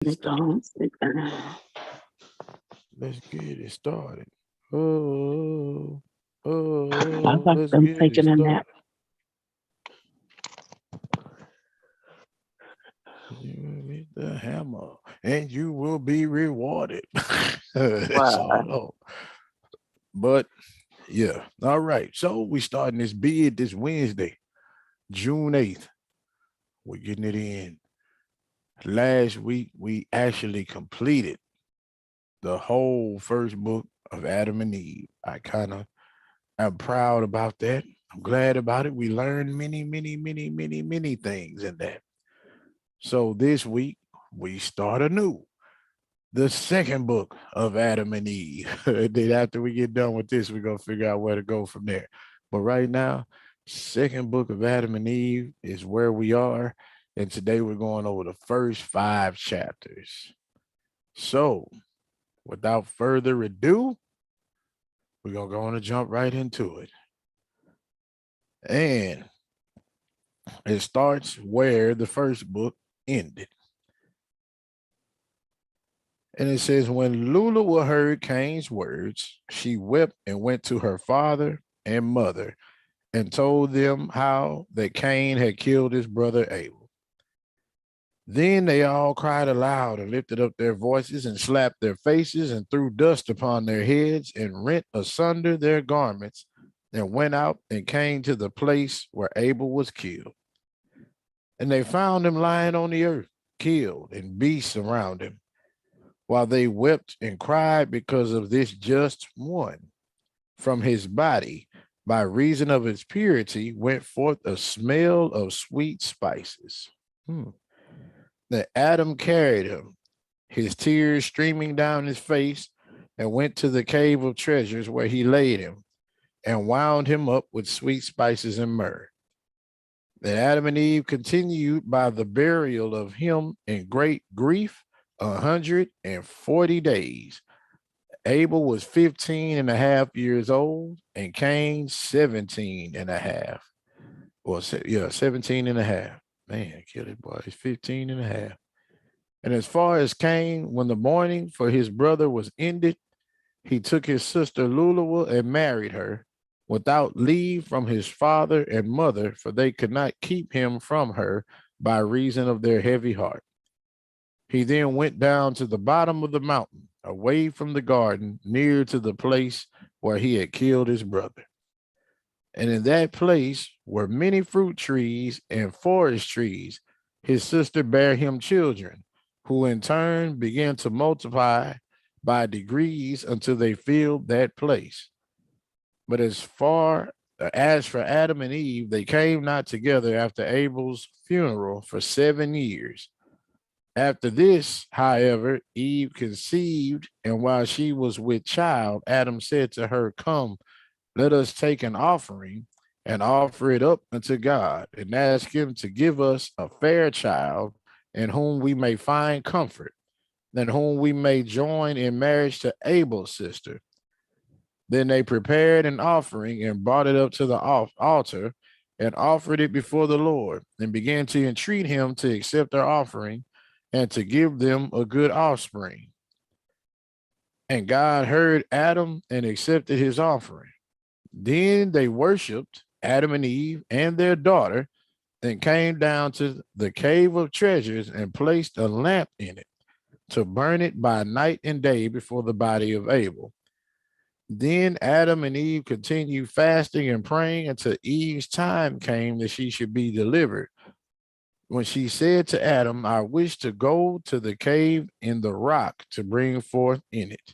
Don't sit down. Let's get it started. Oh, I like let's them get it taking a nap. started. You hit the hammer and you will be rewarded. Wow. So, but yeah, all right. So we starting this bid this Wednesday, June 8th. We're getting it in. Last week we actually completed the whole first book of Adam and Eve. I kind of am proud about that. I'm glad about it. We learned many things in that. So this week we start anew. The second book of Adam and Eve. Then after we get done with this, we're gonna figure out where to go from there. But right now, second book of Adam and Eve is where we are. And today we're going over the first 5 chapters. So without further ado, we're gonna go on and jump right into it. And it starts where the first book ended. And it says, when Lula heard Cain's words, she wept and went to her father and mother and told them how that Cain had killed his brother Abel. Then they all cried aloud and lifted up their voices and slapped their faces and threw dust upon their heads and rent asunder their garments and went out and came to the place where Abel was killed. And they found him lying on the earth, killed, and beasts around him, while they wept and cried because of this just one. From his body, by reason of its purity, went forth a smell of sweet spices. That Adam carried him, his tears streaming down his face, and went to the cave of treasures where he laid him and wound him up with sweet spices and myrrh. Then Adam and Eve continued by the burial of him in great grief 140 days. Abel was 15 and a half years old, and Cain 17 and a half. Well, yeah, 17 and a half. Man, kill it, boy. He's 15 and a half. And as far as Cain, when the mourning for his brother was ended, he took his sister Luluwa and married her without leave from his father and mother, for they could not keep him from her by reason of their heavy heart. He then went down to the bottom of the mountain, away from the garden, near to the place where he had killed his brother. And in that place were many fruit trees and forest trees. His sister bare him children, who in turn began to multiply by degrees until they filled that place. But as for Adam and Eve, they came not together after Abel's funeral for 7 years. After this, however, Eve conceived, and while she was with child, Adam said to her, come, let us take an offering and offer it up unto God and ask him to give us a fair child in whom we may find comfort, and whom we may join in marriage to Abel's sister. Then they prepared an offering and brought it up to the altar and offered it before the Lord and began to entreat him to accept their offering and to give them a good offspring. And God heard Adam and accepted his offering. Then they worshiped Adam and Eve and their daughter, then came down to the cave of treasures and placed a lamp in it to burn it by night and day before the body of Abel. Then Adam and Eve continued fasting and praying until Eve's time came that she should be delivered. When she said to Adam, I wish to go to the cave in the rock to bring forth in it.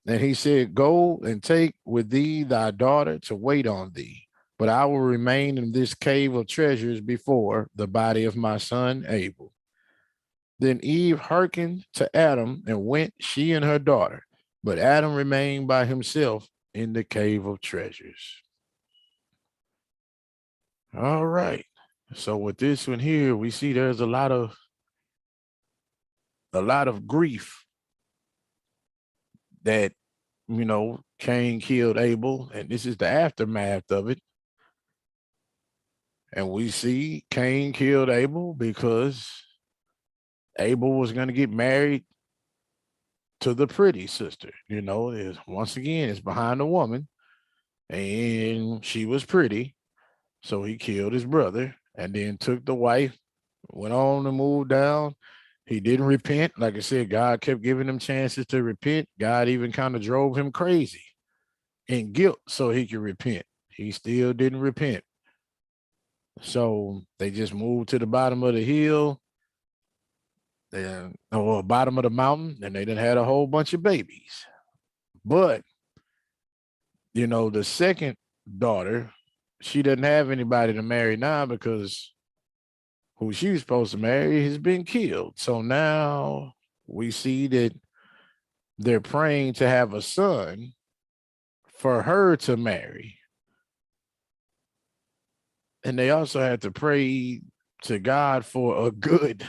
And he said, go and take with thee thy daughter to wait on thee, but I will remain in this cave of treasures before the body of my son Abel. Then Eve hearkened to Adam and went, she and her daughter, but Adam remained by himself in the cave of treasures. All right. So with this one here, we see there's a lot of grief that Cain killed Abel, and this is the aftermath of it. And we see Cain killed Abel because Abel was going to get married to the pretty sister. You know, is once again, it's behind the woman, and she was pretty. So he killed his brother and then took the wife, went on to move down. He didn't repent. Like I said, God kept giving him chances to repent. God even kind of drove him crazy in guilt so he could repent. He still didn't repent. So they just moved to the bottom of the hill, or bottom of the mountain, and they done had a whole bunch of babies. But you know, the second daughter, she doesn't have anybody to marry now because who she was supposed to marry has been killed. So now we see that they're praying to have a son for her to marry. And they also had to pray to God for a good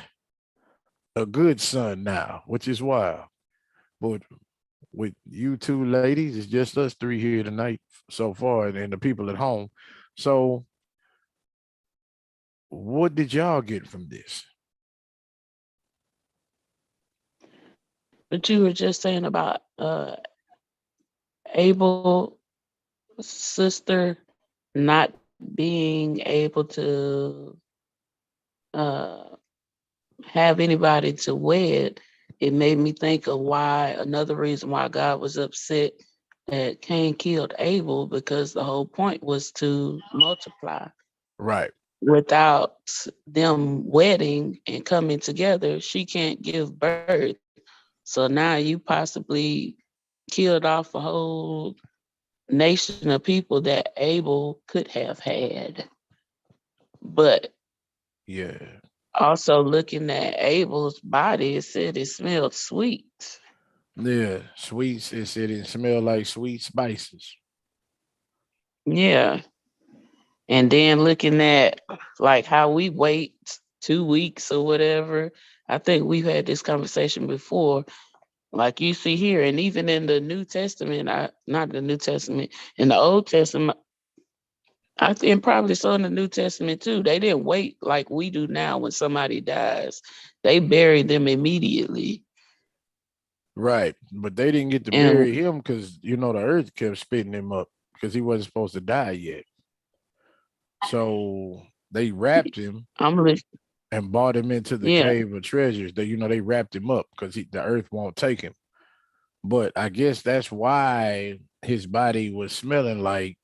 son now, which is wild. But with you two ladies, it's just us three here tonight so far, and the people at home. So what did y'all get from this? But you were just saying about Abel sister not being able to uh have anybody to wed. It made me think of why another reason why God was upset that Cain killed Abel, because the whole point was to multiply. Right. Without them wedding and coming together, she can't give birth. So now you possibly killed off a whole nation of people that Abel could have had. But Yeah. also looking at Abel's body, it said it smelled sweet. Yeah. Sweets. It said it smelled like sweet spices. Yeah. And then looking at like how we wait 2 weeks or whatever. I think we've had this conversation before. Like you see here, and even in the New Testament, not the New Testament, in the Old Testament, I think probably so in the New Testament too. They didn't wait like we do now when somebody dies. They buried them immediately. Right. But they didn't get to And bury him because, you know, the earth kept spitting him up because he wasn't supposed to die yet. So they wrapped him I'm listening. and brought him into the Yeah, cave of treasures. They, you know, they wrapped him up because the earth won't take him. But I guess that's why his body was smelling like,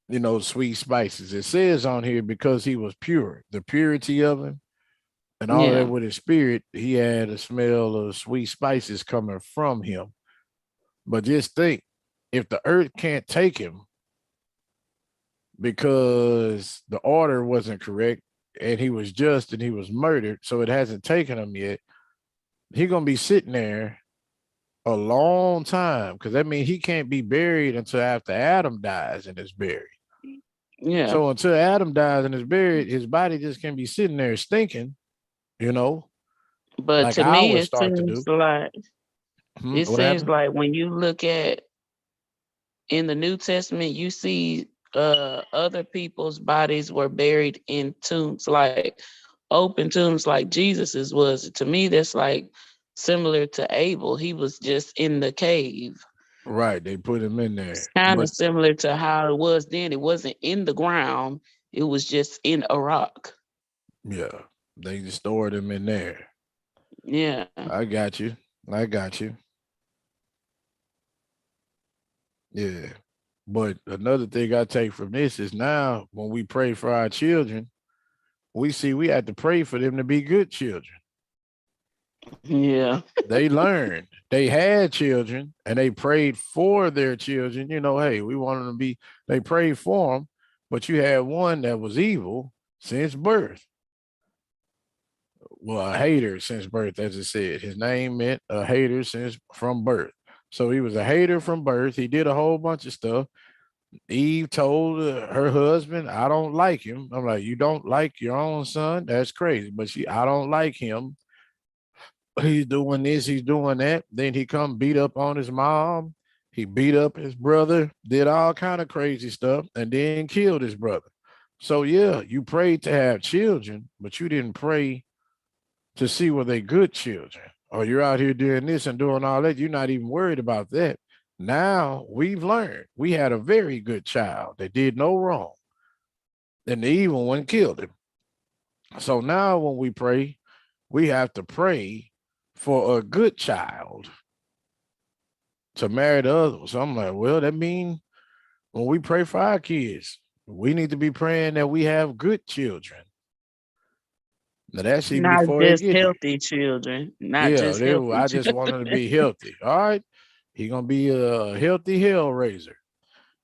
you know, sweet spices. It says on here because he was pure, the purity of him and all of that yeah. with his spirit, he had a smell of sweet spices coming from him. But just think, if the earth can't take him because the order wasn't correct and he was just and he was murdered, so it hasn't taken him yet, he gonna be sitting there a long time because that means he can't be buried until after Adam dies and is buried. Yeah. So until Adam dies and is buried, his body just can be sitting there stinking, you know, But like to me, ours start to do. it What seems happened? like when you look at in the New Testament, you see other people's bodies were buried in tombs, like open tombs, like Jesus's was. To me, that's like similar to Abel. He was just in the cave. Right, they put him in It's there, kind of but similar to how it was then. It wasn't in the ground, it was just in a rock. yeah, they just stored him in there. Yeah. I got you. I got you. Yeah. But another thing I take from this is now when we pray for our children, we see we have to pray for them to be good children. Yeah. They learned, they had children and they prayed for their children. You know, hey, we want them to be, they prayed for them, but you had one that was evil since birth. Well, a hater since birth, as it said. His name meant a hater since from birth. So he was a hater from birth. He did a whole bunch of stuff. Eve told her husband, I don't like him. I'm like, you don't like your own son? That's crazy. But I don't like him. He's doing this, he's doing that. Then he come beat up on his mom. He beat up his brother, did all kind of crazy stuff, and then killed his brother. So yeah, you prayed to have children, but you didn't pray to see were they good children. Or you're out here doing this and doing all that. You're not even worried about that. Now we've learned we had a very good child that did no wrong, and the evil one killed him. So now when we pray, we have to pray for a good child to marry the other. So I'm like, well, that means when we pray for our kids, we need to be praying that we have good children. Now that's even Not before they just get here. healthy children. Not Yeah, just healthy I just children. want him to be healthy. All right. He gonna be a healthy hell raiser.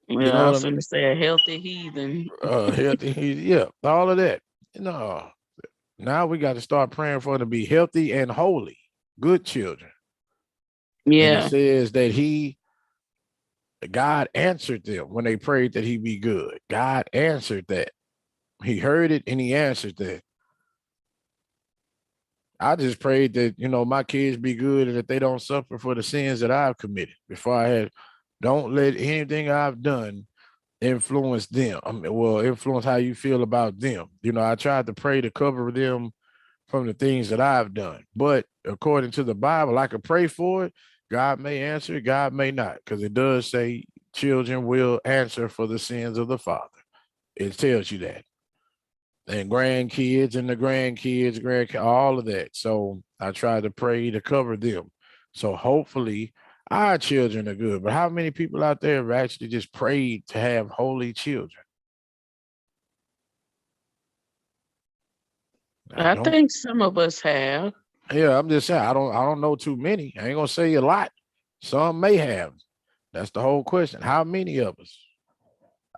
You Well, know I what was I mean? finna say a healthy heathen. Healthy, yeah, all of that. No, now we got to start praying for them to be healthy and holy, good children. And it Yeah. says that God answered them when they prayed that he be good. God answered that. He heard it and he answered that. I just prayed that, my kids be good and that they don't suffer for the sins that I've committed before I had. Don't let anything I've done influence them. Influence how you feel about them. I tried to pray to cover them from the things that I've done. But according to the Bible, I could pray for it. God may answer it, God may not, because it does say children will answer for the sins of the father. It tells you that. And grandkids and the grandkids, all of that. So I try to pray to cover them. So hopefully our children are good. But how many people out there have actually just prayed to have holy children? I I don't. think some of us have. Yeah, I'm just saying I don't know too many. I ain't gonna say a lot. Some may have. That's the whole question. How many of us?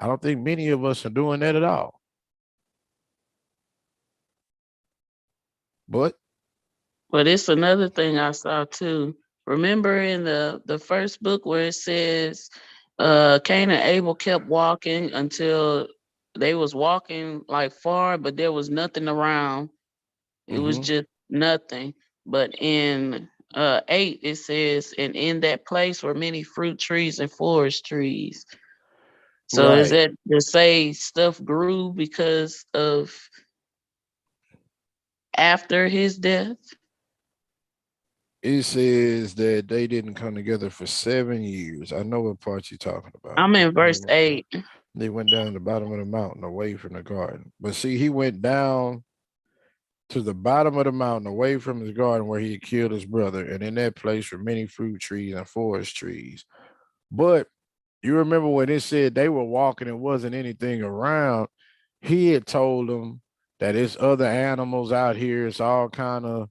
I don't think many of us are doing that at all. But But it's another thing I saw too. Remember in the first book where it says Cain and Abel kept walking until they was walking like far, but there was nothing around. It was mm-hmm, just nothing. But in 8 it says, and in that place were many fruit trees and forest trees. So is right. that to say stuff grew because of after his death? It says that they didn't come together for 7 years. I know what part you're talking about. I'm And in then verse 8. they went down to the bottom of the mountain away from the garden. But see, he went down to the bottom of the mountain away from his garden where he had killed his brother. And in that place were many fruit trees and forest trees. But you remember when it said they were walking and wasn't anything around, he had told them that it's other animals out here. It's all kind of,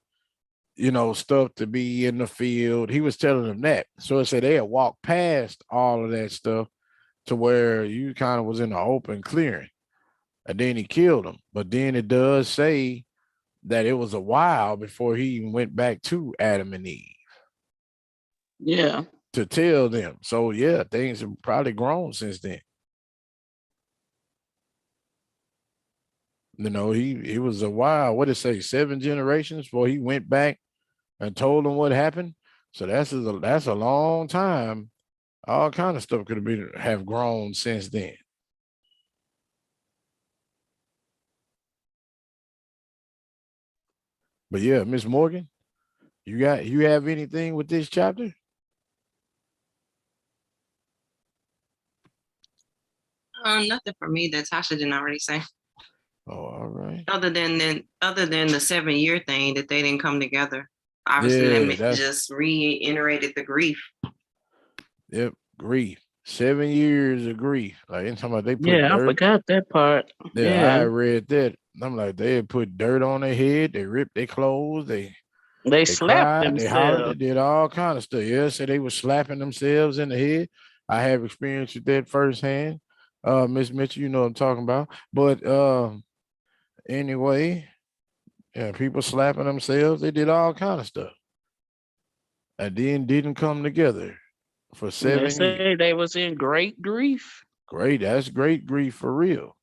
stuff to be in the field. He was telling them that. So it said they had walked past all of that stuff to where you kind of was in the open clearing. And then he killed them. But then it does say that it was a while before he even went back to Adam and Eve Yeah. to tell them. So yeah, things have probably grown since then. He was a while. What did it say? 7 generations before he went back and told them what happened. So that's a long time. All kind of stuff could have grown since then. But yeah, Miss Morgan, you have anything with this chapter? Nothing for me that Tasha didn't already say. Oh, all right. Other than the 7 year thing that they didn't come together. Obviously, Yeah, that that's just reiterated the grief. yep. Grief. 7 years of grief. Like anytime they put Yeah, I dirt. forgot that part. Yeah, I Yeah. read that. I'm like, they had put dirt on their head. They ripped their clothes. They They slapped cried, they hollered, they themselves. did all kind of stuff. Yeah, so they were slapping themselves in the head. I have experience with that firsthand. Miss Mitchell, you know what I'm talking about. But anyway, yeah, people slapping themselves, they did all kind of stuff. And then didn't come together for They 7 years. say they was in great grief. Great, that's great grief for real.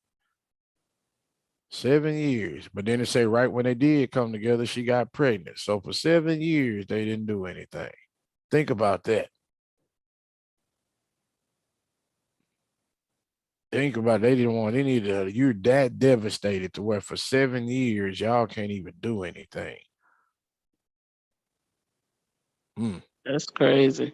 7 years. But then it say right when they did come together, she got pregnant. So for 7 years, they didn't do anything. Think about that. Think about it. They didn't want any of you're that devastated to where for 7 years y'all can't even do anything. Mm, That's crazy.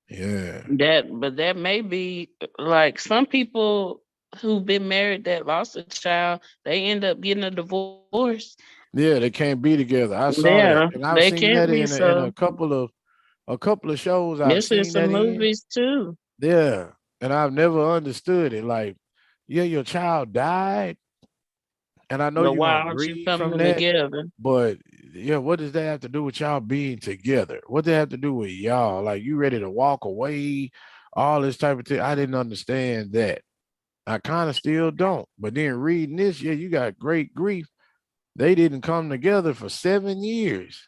yeah. But that may be like some people who've been married that lost a child, they end up getting a divorce. Yeah, they can't be together. I saw Yeah, that. And they I've seen can't that be. in So a couple of shows I've this is seen some that in. movies too. Yeah. And I've never understood it. Like, yeah, your child died. And I know But you're why gonna aren't you grieve from coming that, together? but yeah, what does that have to do with y'all being together? What does that have to do with y'all? Like you ready to walk away, all this type of thing. I didn't understand that. I kind of still don't. But then reading this, yeah, you got great grief. They didn't come together for 7 years.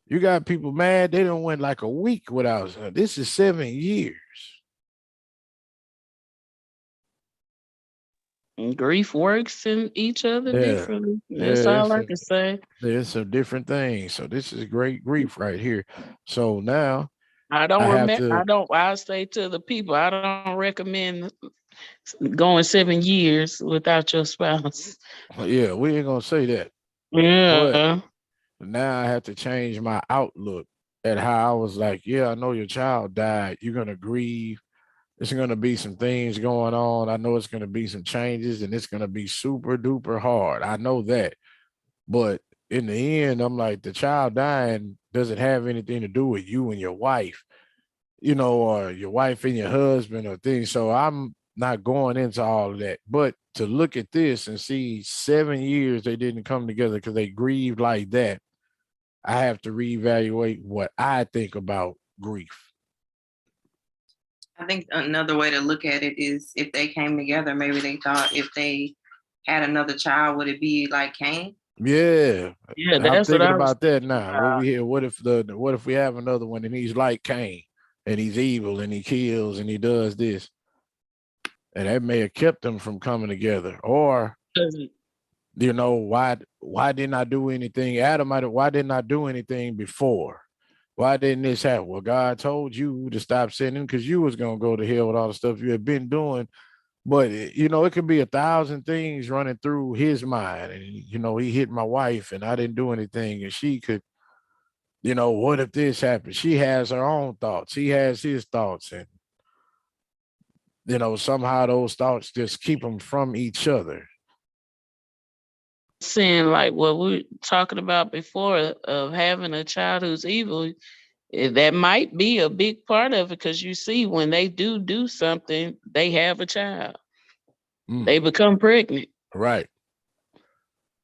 You got people mad. They don't went like a week without. This is 7 years. And grief works in each other Yeah, differently. yeah. That's all I can say. There's some different things. So this is great grief right here. So now I don't I have remember. to. I say to the people, I don't recommend going 7 years without your spouse. Yeah, we ain't gonna say that. But Yeah. now I have to change my outlook at how I was like, yeah, I know your child died. You're gonna grieve. There's gonna be some things going on. I know it's gonna be some changes and it's gonna be super duper hard. I know that. But in the end, I'm like, the child dying doesn't have anything to do with you and your wife, or your wife and your husband or things. So I'm not going into all of that. But to look at this and see 7 years they didn't come together because they grieved like that, I have to reevaluate what I think about grief. I think another way to look at it is if they came together, maybe they thought if they had another child, would it be like Cain? Yeah. Yeah, I'm that's what thinking I was about that thinking now. What about. we hear, what if we have another one and he's like Cain and he's evil and he kills and he does this? And that may have kept them from coming together. Or 'Cause why didn't I do anything? Why didn't I do anything before? Why didn't this happen? Well, God told you to stop sinning because you was gonna go to hell with all the stuff you had been doing. But it could be 1,000 things running through his mind. And he hit my wife and I didn't do anything. And she could, what if this happened? She has her own thoughts. He has his thoughts. And somehow those thoughts just keep them from each other. saying like what we were talking about before of having a child who's evil, that might be a big part of it because you see when they do something, they have a child. Mm, They become pregnant. right.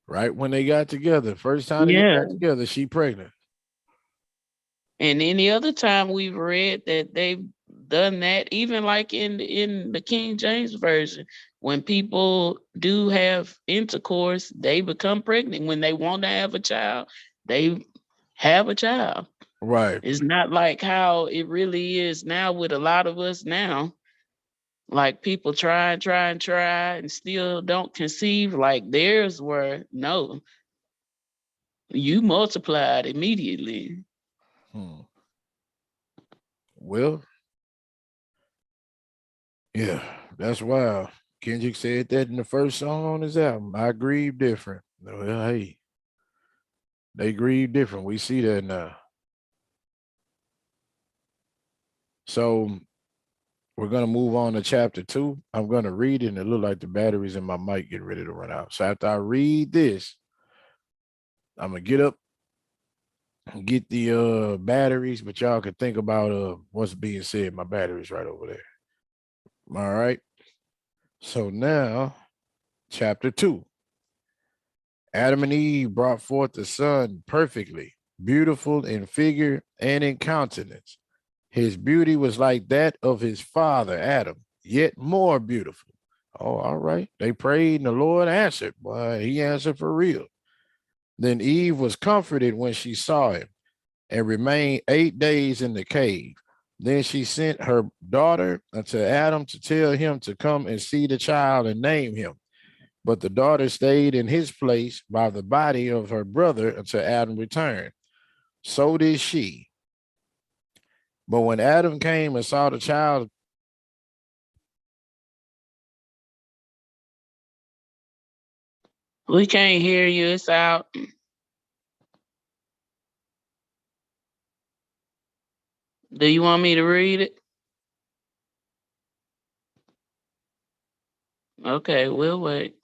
Right when they got together, first time they Yeah. got together, she pregnant. And any other time we've read that they've done that, even like in the King James version, when people do have intercourse, they become pregnant. When they want to have a child, they have a child. Right. It's not like how it really is now with a lot of us now. Like people try and try and try and still don't conceive. Like theirs were no, you multiplied immediately. Hmm. Well, yeah, that's wild. Kendrick said that in the first song on his album. I grieve different. Well, hey, they grieve different. We see that now. So we're gonna move on to chapter 2. I'm gonna read it, and it look like the batteries in my mic get ready to run out. So after I read this, I'm gonna get up and get the batteries, but y'all can think about what's being said. My battery's right over there. All right. So now, chapter 2. Adam and Eve brought forth the son perfectly, beautiful in figure and in countenance. His beauty was like that of his father, Adam, yet more beautiful. Oh, all right. They prayed and the Lord answered. Boy, he answered for real. Then Eve was comforted when she saw him and remained 8 days in the cave. Then she sent her daughter unto Adam to tell him to come and see the child and name him. But the daughter stayed in his place by the body of her brother until Adam returned. So did she. But when Adam came and saw the child, We can't hear you. It's out. Do you want me to read it? Okay, we'll wait.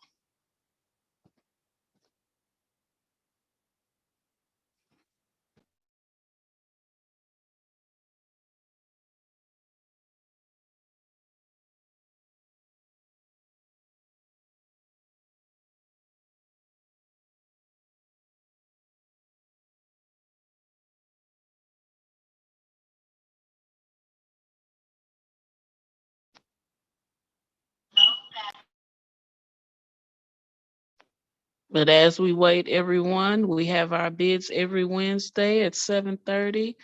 But as we wait, everyone, we have our bids every Wednesday at 7:30.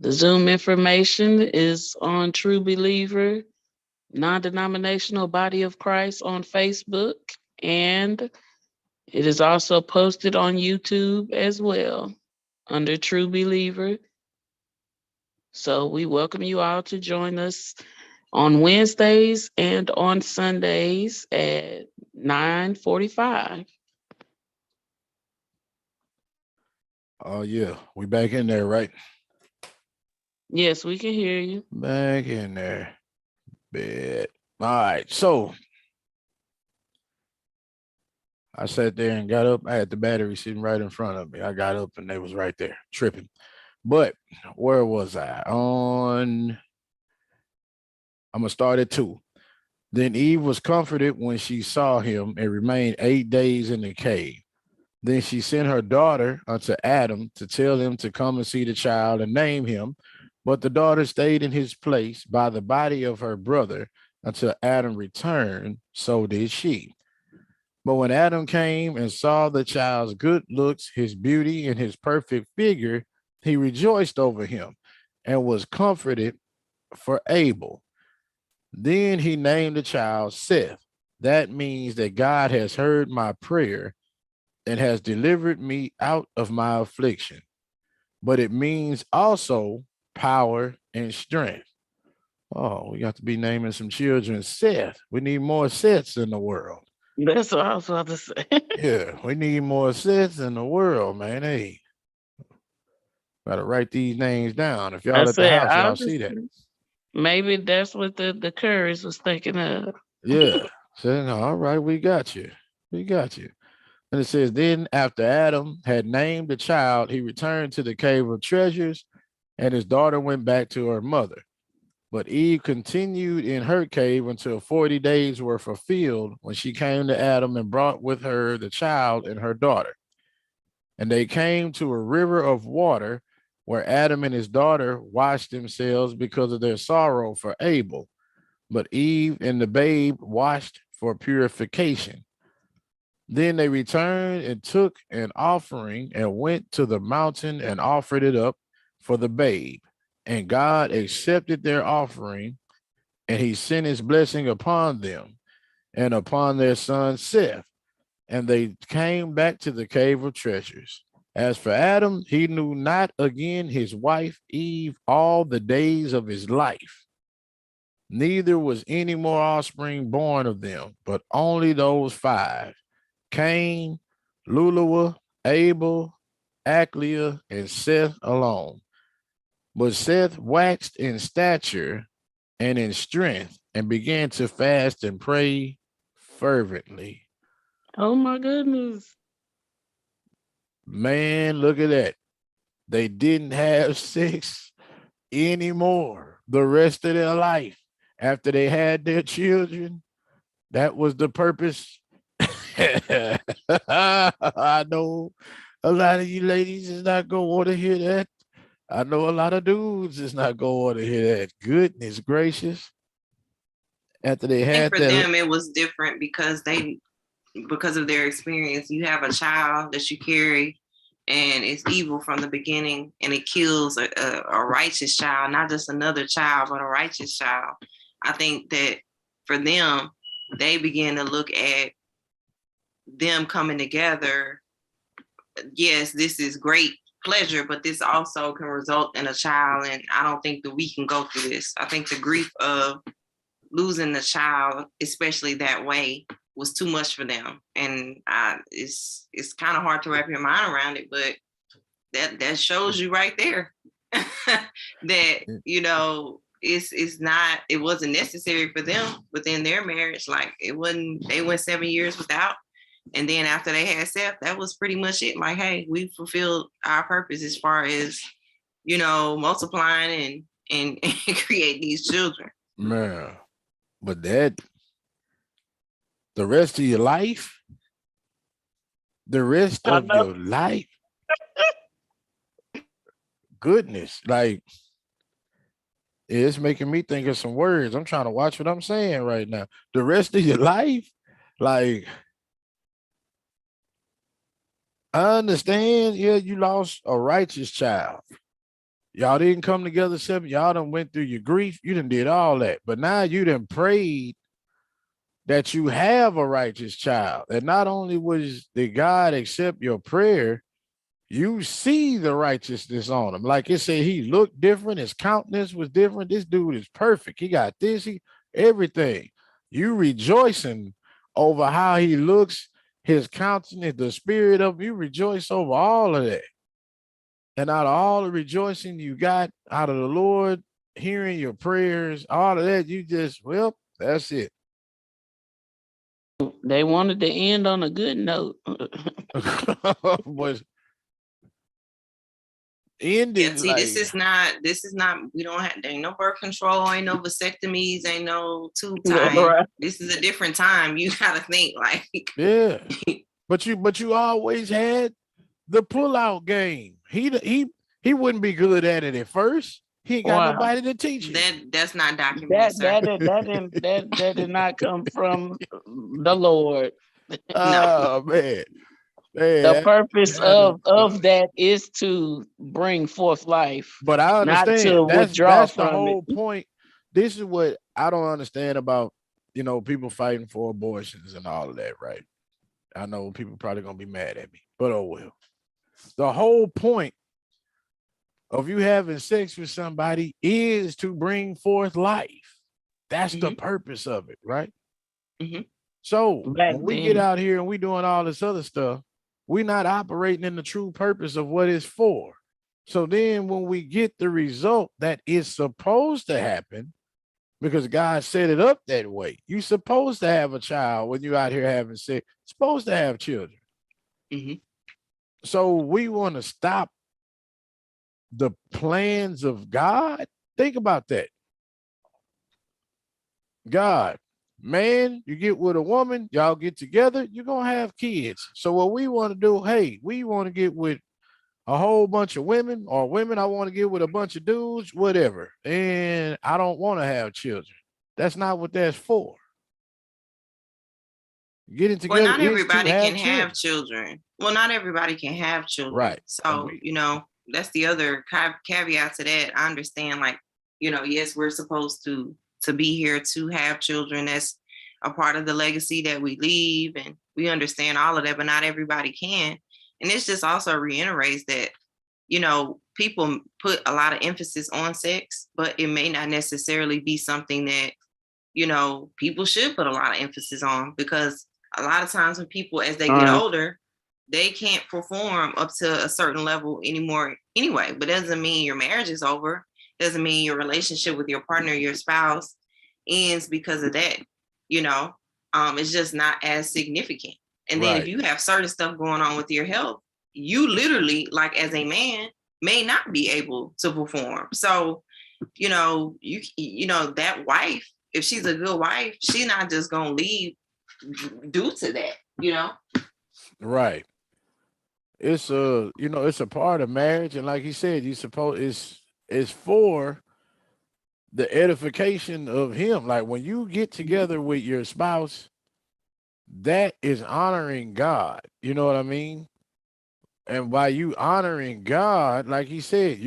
The Zoom information is on True Believer, Non-Denominational Body of Christ on Facebook, and it is also posted on YouTube as well under True Believer. So we welcome you all to join us on Wednesdays and on Sundays at 9:45. Oh yeah, we back in there, right? Yes, we can hear you. Back in there. Bed. All right. So I sat there and got up. I had the battery sitting right in front of me. I got up and they was right there tripping. But where was I? I'm gonna start at 2. Then Eve was comforted when she saw him and remained 8 days in the cave. Then she sent her daughter unto Adam to tell him to come and see the child and name him. But the daughter stayed in his place by the body of her brother until Adam returned. So did she. But when Adam came and saw the child's good looks, his beauty, and his perfect figure, he rejoiced over him and was comforted for Abel. Then he named the child Seth. That means that God has heard my prayer and has delivered me out of my affliction. But it means also power and strength. Oh, we got to be naming some children Seth. We need more Seths in the world. That's what I was about to say. Yeah, we need more Seths in the world, man. Hey, gotta write these names down. If I y'all at the said, house, y'all see that. obviously, maybe that's what the Currys was thinking of. Yeah. So, all right, we got you. We got you. And it says, then after Adam had named the child, he returned to the cave of treasures, and his daughter went back to her mother. But Eve continued in her cave until 40 days were fulfilled when she came to Adam and brought with her the child and her daughter. And they came to a river of water where Adam and his daughter washed themselves because of their sorrow for Abel. But Eve and the babe washed for purification. Then they returned and took an offering and went to the mountain and offered it up for the babe. And God accepted their offering, and he sent his blessing upon them and upon their son Seth. And they came back to the cave of treasures. As for Adam, he knew not again his wife Eve all the days of his life. Neither was any more offspring born of them, but only those 5: Cain, Lulawa, Abel, Aclea, and Seth alone. But Seth waxed in stature and in strength and began to fast and pray fervently. Oh my goodness. Man, look at that. They didn't have sex anymore the rest of their life after they had their children. That was the purpose. I know a lot of you ladies is not going to want to hear that. I know a lot of dudes is not going to want to hear that. Goodness gracious. After they I think had for that. them it was different because of their experience. You have a child that you carry and it's evil from the beginning, and it kills a righteous child, not just another child, but a righteous child. I think that for them, they begin to look at them coming together. Yes, this is great pleasure, but this also can result in a child. And I don't think that we can go through this. I think the grief of losing the child, especially that way, was too much for them. And it's kind of hard to wrap your mind around it, but that shows you right there. that, you know, it wasn't necessary for them within their marriage. Like they went 7 years without. And then after they had Seth, that was pretty much it. Like, hey, we fulfilled our purpose as far as, you know, multiplying and create these children. Man, but that the rest of your life, goodness, like it's making me think of some words. I'm trying to watch what I'm saying right now. The rest of your life, like I understand, yeah, you lost a righteous child. Y'all didn't come together 7. Y'all done went through your grief. You done did all that. But now you done prayed that you have a righteous child. And not only did God accept your prayer, you see the righteousness on him. Like it said, he looked different. His countenance was different. This dude is perfect. He got this, everything. You rejoicing over how he looks, his countenance, the spirit of you rejoice over all of that. And out of all the rejoicing you got out of the Lord, hearing your prayers, all of that, you just, well, that's it. They wanted to end on a good note. Was ended Yeah, see, like, this is not, we don't have, there ain't no birth control, ain't no vasectomies, ain't no tube tying. Right. This is a different time. You gotta think like, yeah. But you always had the pullout game. He wouldn't be good at it at first. He ain't got Wow. nobody to teach him. that's not documented, sir. That did not come from the Lord. Oh man. The purpose that of that is to bring forth life, but I not understand. to withdraw That's the from whole it. point. This is what I don't understand about, people fighting for abortions and all of that, right? I know people probably gonna be mad at me, but oh well. The whole point of you having sex with somebody is to bring forth life. That's the purpose of it, right? So Back when we get then. out here and we doing all this other stuff, we're not operating in the true purpose of what it's for. So then when we get the result that is supposed to happen, because God set it up that way, you're supposed to have a child when you're out here having sex, supposed to have children. So we want to stop the plans of God. Think about that. God, man, you get with a woman, y'all get together, you're going to have kids. So what we want to do, hey, we want to get with a whole bunch of women, or women, I want to get with a bunch of dudes, whatever. And I don't want to have children. That's not what that's for. Getting together. Well, not everybody can have children. Well, not everybody can have children. Right. So, that's the other caveat to that. I understand, like, yes, we're supposed to be here to have children. That's a part of the legacy that we leave, and we understand all of that, but not everybody can. And this just also reiterates that, people put a lot of emphasis on sex, but it may not necessarily be something that, people should put a lot of emphasis on, because a lot of times when people, as they get older, they can't perform up to a certain level anymore anyway. But doesn't mean your marriage is over. Doesn't mean your relationship with your partner, your spouse, ends because of that. It's just not as significant. And then if you have certain stuff going on with your health, you literally, like as a man, may not be able to perform. So, that wife, if she's a good wife, she's not just gonna leave due to that. Right. It's it's a part of marriage, and like he said, it's for the edification of him. Like when you get together with your spouse, that is honoring God. You know what I mean? And by you honoring God, like he said,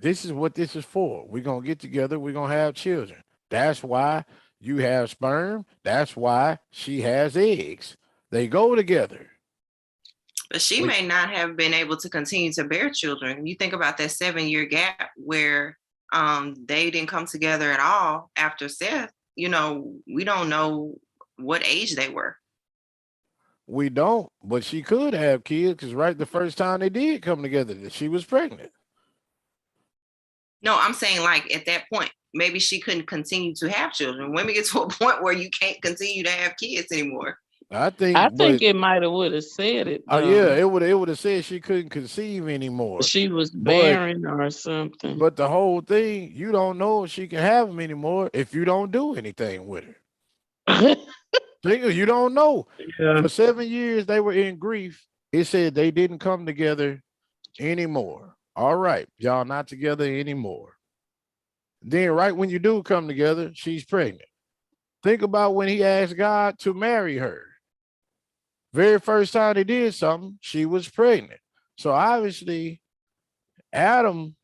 this is what this is for. We're gonna get together, we're gonna have children. That's why you have sperm. That's why she has eggs. They go together. But she may not have been able to continue to bear children. You think about that 7-year gap where they didn't come together at all after Seth. We don't know what age they were. We don't, but she could have kids, because right the first time they did come together, she was pregnant. No, I'm saying like at that point, maybe she couldn't continue to have children. Women get to a point where you can't continue to have kids anymore. I I think, think but it might have would have said it oh yeah, though. it would have said she couldn't conceive anymore. She was But barren or something. but the whole thing, you don't know if she can have them anymore if you don't do anything with her. You don't know. Yeah. For 7 years they were in grief. It said they didn't come together anymore. All right, y'all not together anymore. Then right when you do come together, she's pregnant. Think about when he asked God to marry her. Very first time they did something, she was pregnant. So obviously, Adam,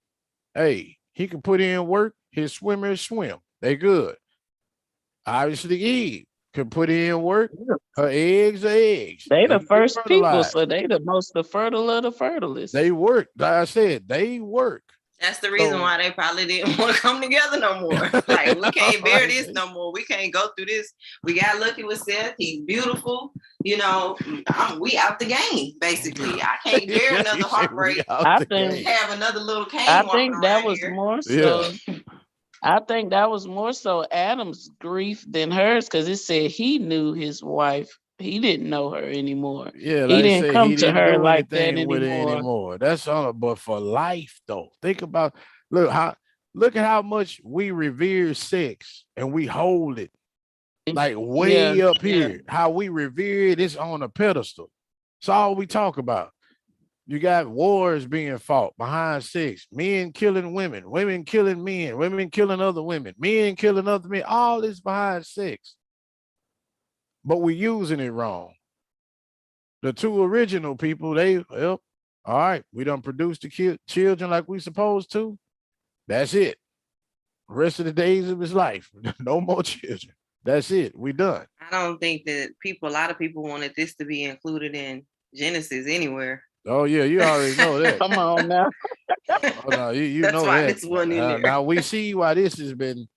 hey, he can put in work. His swimmers swim. They good. Obviously, Eve can put in work. Her eggs are eggs. They They the can get first people, fertilized. so they the most the fertile of the fertilist. They work. Like I said, they work. That's the reason So- why they probably didn't want to come together no more. Like, we can't bear Right. this no more. We can't go through this. We got lucky with Seth. He's beautiful. You know, we out the game, basically. I can't bear another He said, "We heartbreak. out I the think- game." Have another little Cain I walking think that around was here. more so. Yeah. I think that was more so Adam's grief than hers, because it said he knew his wife. He didn't know her anymore. Yeah, He like I didn't say, come he to didn't her do like that anything with it anymore. anymore. That's all. But for life, though, think about look at how much we revere sex and we hold it like way Yeah, up yeah. here. How we revere it is on a pedestal. It's all we talk about. You got wars being fought behind sex, men killing women, women killing men, women killing other women, men killing other men. All this behind sex, but we're using it wrong. The two original people, all right, we don't produce the children like we supposed to. That's it. Rest of the days of his life, no more children. That's it. We done. I don't think that a lot of people wanted this to be included in Genesis anywhere. Oh yeah, you already know that. Come on now. Oh no, you That's know why that. this wasn't in there. Now we see why this has been,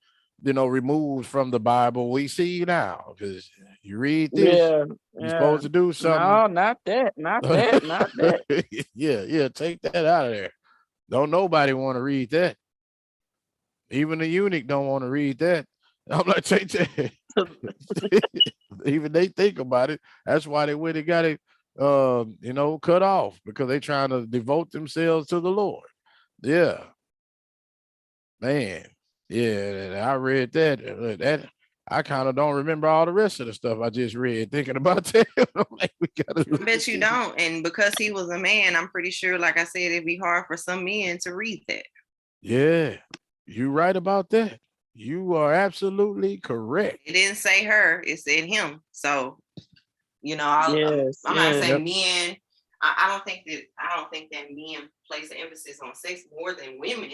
removed from the Bible. We see now because you read this, Yeah, you're yeah. supposed to do something. No, not that, not that, not that. Yeah, take that out of there. Don't nobody want to read that. Even the eunuch don't want to read that. I'm like, take that. Even they think about it. That's why they went and got it, cut off because they trying to devote themselves to the Lord. Yeah, man. Yeah, I read that. That I kind of don't remember all the rest of the stuff I just read. Thinking about that, I'm like, we gotta. I bet you don't. And because he was a man, I'm pretty sure, like I said, it'd be hard for some men to read that. Yeah, you right about that. You are absolutely correct. It didn't say her, it said him. So, Yes, I'm not yes. saying men. I don't think that men place the emphasis on sex more than women,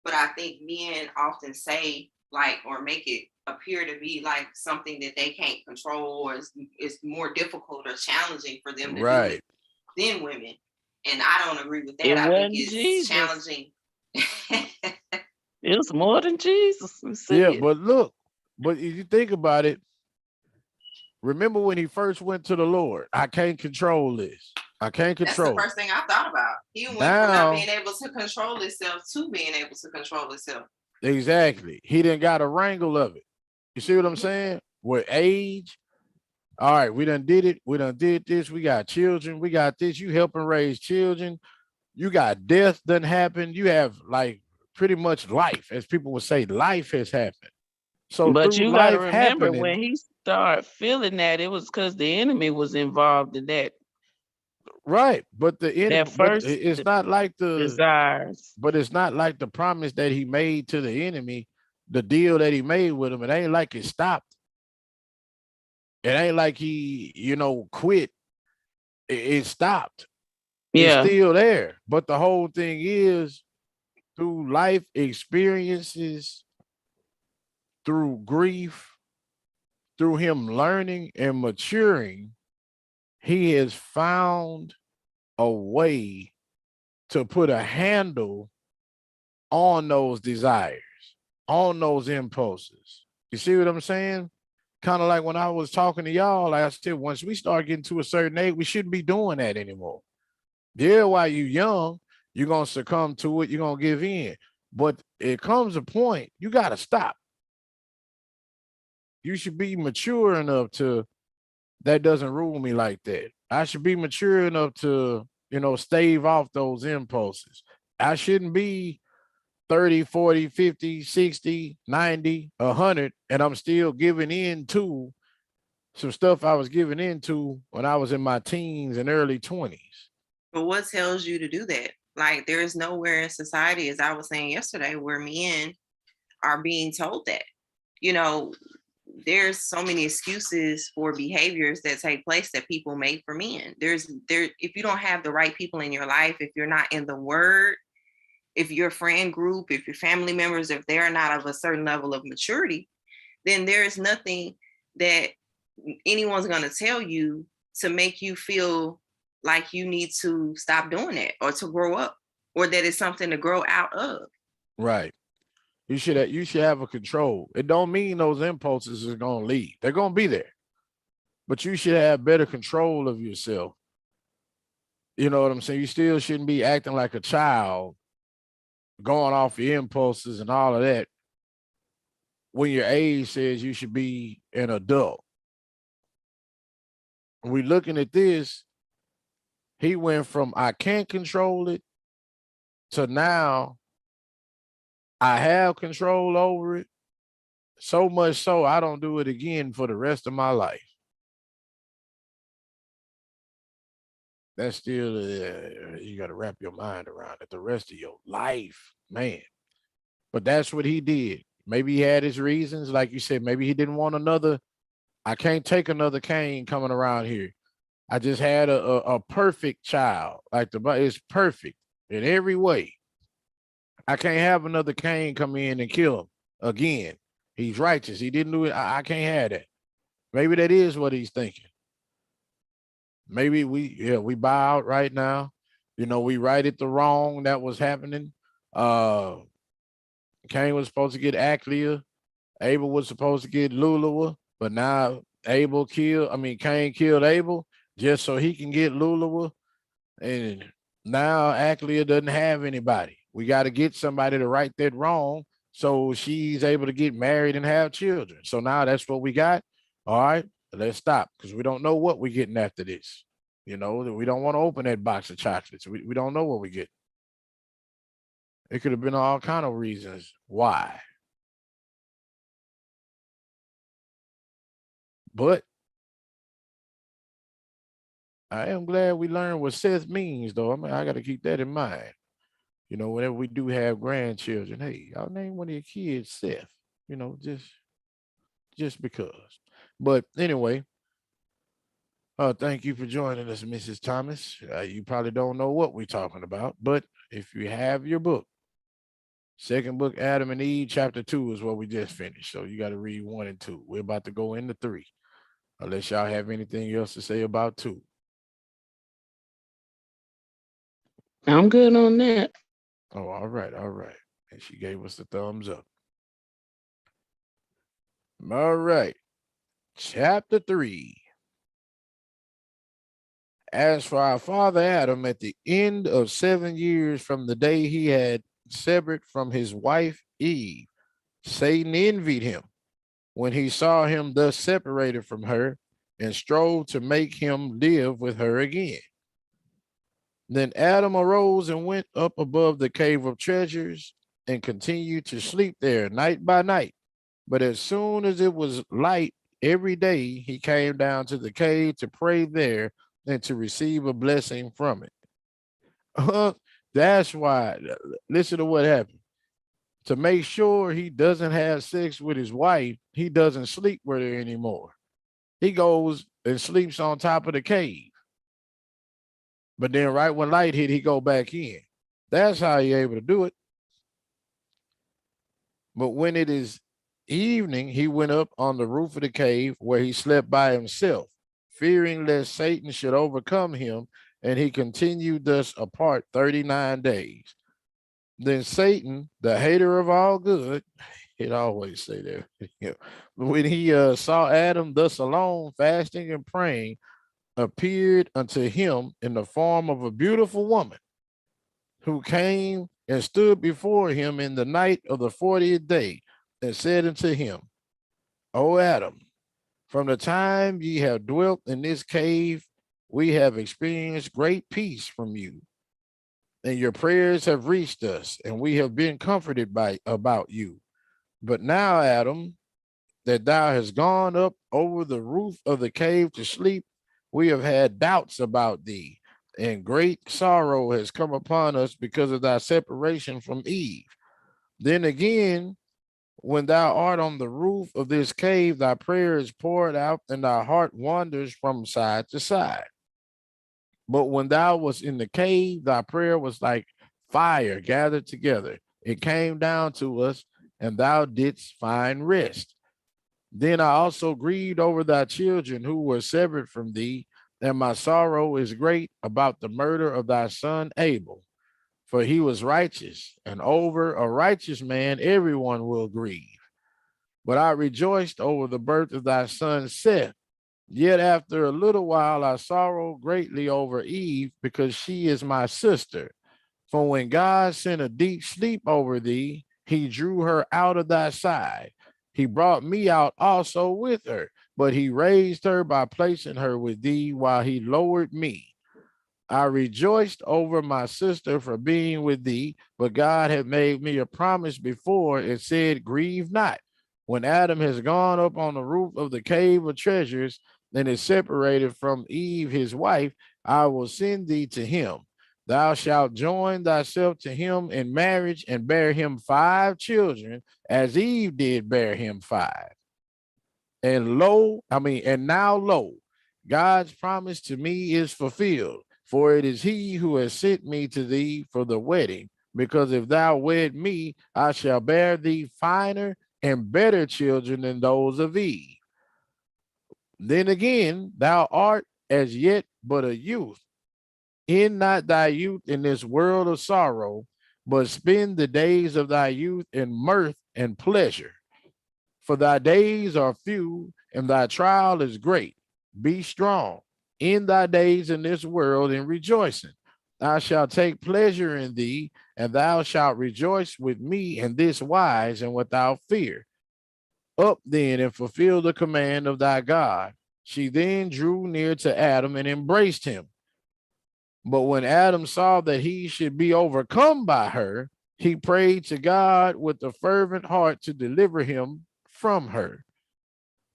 but I think men often say like or make it appear to be like something that they can't control or it's more difficult or challenging for them to do Right. it than women. And I don't agree with that. It I think wasn't it's Jesus. challenging. It was more than Jesus. We see Yeah, it. but look, but if you think about it, remember when he first went to the Lord? I can't control this. I can't That's the control it. first thing I thought about. He went from Now- not being able to control himself to being able to control himself. Exactly. He didn't got a wrangle of it. You see what I'm saying? With age. All right, we done did it. We done did this. We got children. We got this. You helping raise children. You got death done happen. You have like pretty much life, as people would say, life has happened. So But through you got to life remember happening, when he started feeling that, it was because the enemy was involved in that right? But the enemy, but first it's not like desires. but it's not like the promise that he made to the enemy, the deal that he made with him. It ain't like it stopped. It ain't like he, quit. It stopped. Yeah, It's still there. But the whole thing is through life experiences, through grief, through him learning and maturing, he has found a way to put a handle on those desires, on those impulses. You see what I'm saying? Kind of like when I was talking to y'all, like I said, once we start getting to a certain age, we shouldn't be doing that anymore. Yeah, while you young, you're gonna succumb to it, you're gonna give in. But it comes a point you got to stop. You should be mature enough to, that doesn't rule me like that. I should be mature enough to, stave off those impulses. I shouldn't be 30, 40, 50, 60, 90, 100, and I'm still giving in to some stuff I was giving into when I was in my teens and early 20s. But what tells you to do that? Like, there is nowhere in society, as I was saying yesterday, where men are being told that. You know, there's so many excuses for behaviors that take place that people make for men. If you don't have the right people in your life, if you're not in the word, if your friend group, if your family members, if they're not of a certain level of maturity, then there's nothing that anyone's going to tell you to make you feel like you need to stop doing it or to grow up or that it's something to grow out of. Right. You should have a control. It don't mean those impulses are going to leave. They're going to be there. But you should have better control of yourself. You know what I'm saying? You still shouldn't be acting like a child, going off your impulses and all of that when your age says you should be an adult. We're looking at this. He went from I can't control it to now I have control over it. So much so I don't do it again for the rest of my life. That's still, you got to wrap your mind around it the rest of your life, man. But that's what he did. Maybe he had his reasons. Like you said, maybe he didn't want another. I can't take another Cain coming around here. I just had a perfect child. Like it's perfect in every way. I can't have another Cain come in and kill him again. He's righteous. He didn't do it. I can't have that. Maybe that is what he's thinking. Maybe we buy out right now. We righted the wrong that was happening. Cain was supposed to get Aclea. Abel was supposed to get Lulawa, but now Cain killed Abel just so he can get Lulawa. And now Aclea doesn't have anybody. We got to get somebody to right that wrong so she's able to get married and have children. So now that's what we got. All right, let's stop because we don't know what we're getting after this. We don't want to open that box of chocolates. We don't know what we get. It could have been all kind of reasons why. But I am glad we learned what Seth means, though. I got to keep that in mind. Whenever we do have grandchildren, hey, I'll name one of your kids Seth, just because. But anyway, thank you for joining us, Mrs. Thomas. You probably don't know what we're talking about, but if you have your book, second book, Adam and Eve, chapter 2 is what we just finished. So you got to read 1 and 2. We're about to go into 3, unless y'all have anything else to say about 2. I'm good on that. Oh, all right, all right. And she gave us the thumbs up. All right. Chapter 3. As for our father Adam, at the end of 7 years from the day he had severed from his wife Eve, Satan envied him when he saw him thus separated from her and strove to make him live with her again. Then Adam arose and went up above the cave of treasures and continued to sleep there night by night. But as soon as it was light every day, he came down to the cave to pray there and to receive a blessing from it. That's why, listen to what happened. To make sure he doesn't have sex with his wife, he doesn't sleep with her anymore. He goes and sleeps on top of the cave. But then right when light hit, he go back in. That's how he able to do it. But when it is evening, he went up on the roof of the cave where he slept by himself, fearing lest Satan should overcome him, and he continued thus apart 39 days. Then Satan, the hater of all good, he'd always say that, when he saw Adam thus alone, fasting and praying, appeared unto him in the form of a beautiful woman who came and stood before him in the night of the 40th day, and said unto him, O Adam, from the time ye have dwelt in this cave, we have experienced great peace from you, and your prayers have reached us, and we have been comforted by about you. But now, Adam, that thou hast gone up over the roof of the cave to sleep, we have had doubts about thee, and great sorrow has come upon us because of thy separation from Eve. Then again, when thou art on the roof of this cave, thy prayer is poured out, and thy heart wanders from side to side. But when thou was in the cave, thy prayer was like fire gathered together. It came down to us, and thou didst find rest. Then I also grieved over thy children who were severed from thee, and my sorrow is great about the murder of thy son Abel. For he was righteous, and over a righteous man everyone will grieve. But I rejoiced over the birth of thy son Seth. Yet after a little while I sorrow greatly over Eve, because she is my sister. For when God sent a deep sleep over thee, he drew her out of thy side. He brought me out also with her, but he raised her by placing her with thee while he lowered me. I rejoiced over my sister for being with thee, but God had made me a promise before and said, Grieve not. When Adam has gone up on the roof of the cave of treasures and is separated from Eve, his wife, I will send thee to him. Thou shalt join thyself to him in marriage and bear him 5 children, as Eve did bear him 5. And now lo, God's promise to me is fulfilled, for it is he who has sent me to thee for the wedding. Because if thou wed me, I shall bear thee finer and better children than those of Eve. Then again, thou art as yet but a youth. End not thy youth in this world of sorrow, but spend the days of thy youth in mirth and pleasure. For thy days are few, and thy trial is great. Be strong in thy days in this world in rejoicing. I shall take pleasure in thee, and thou shalt rejoice with me in this wise and without fear. Up then and fulfill the command of thy God. She then drew near to Adam and embraced him. But when Adam saw that he should be overcome by her, he prayed to God with a fervent heart to deliver him from her.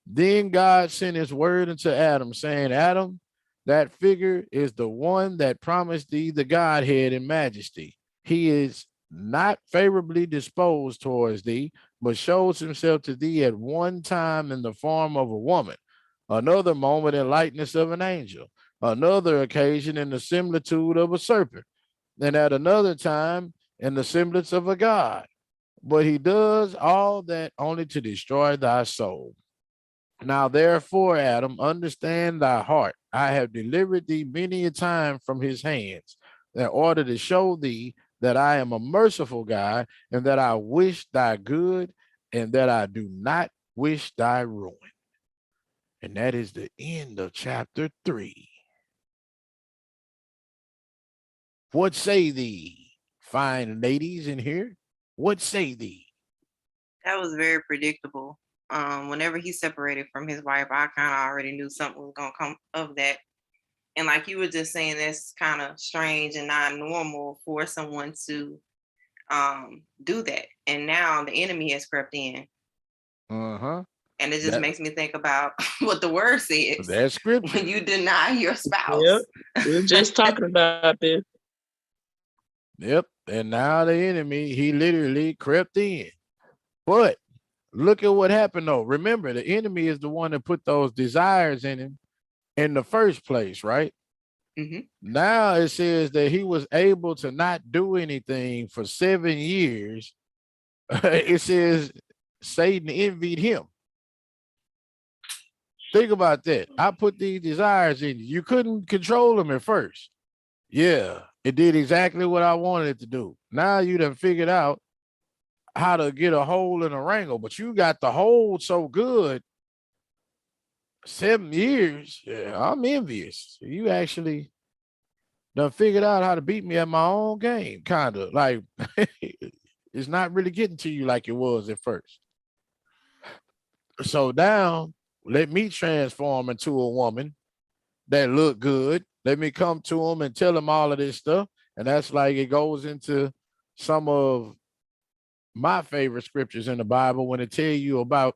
Then God sent his word unto Adam, saying, Adam, that figure is the one that promised thee the Godhead and majesty. He is not favorably disposed towards thee, but shows himself to thee at one time in the form of a woman, another moment in likeness of an angel, another occasion in the similitude of a serpent, and at another time in the semblance of a god. But he does all that only to destroy thy soul. Now, therefore, Adam, understand thy heart. I have delivered thee many a time from his hands, in order to show thee that I am a merciful God, and that I wish thy good, and that I do not wish thy ruin. And that is the end of chapter 3. What say thee, fine ladies in here? What say thee? That was very predictable. Whenever he separated from his wife, I kind of already knew something was gonna come of that. And like you were just saying, that's kind of strange and not normal for someone to do that. And now the enemy has crept in. Uh-huh. And it just makes me think about what the word says. That's scripture. When you deny your spouse. Yep. We were just talking about this. Yep. And now the enemy, he literally crept in. But look at what happened though. Remember, the enemy is the one that put those desires in him in the first place, right? Mm-hmm. Now it says that he was able to not do anything for 7 years. It says Satan envied him. Think about that. I put these desires in you. You couldn't control them at first. Yeah, it did exactly what I wanted it to do. Now you done figured out how to get a hole in a wrangle, but you got the hold so good. 7 years. Yeah, I'm envious. You actually done figured out how to beat me at my own game, kind of like it's not really getting to you like it was at first. So now let me transform into a woman that look good. Let me come to them and tell them all of this stuff. And that's like it goes into some of my favorite scriptures in the Bible when it tell you about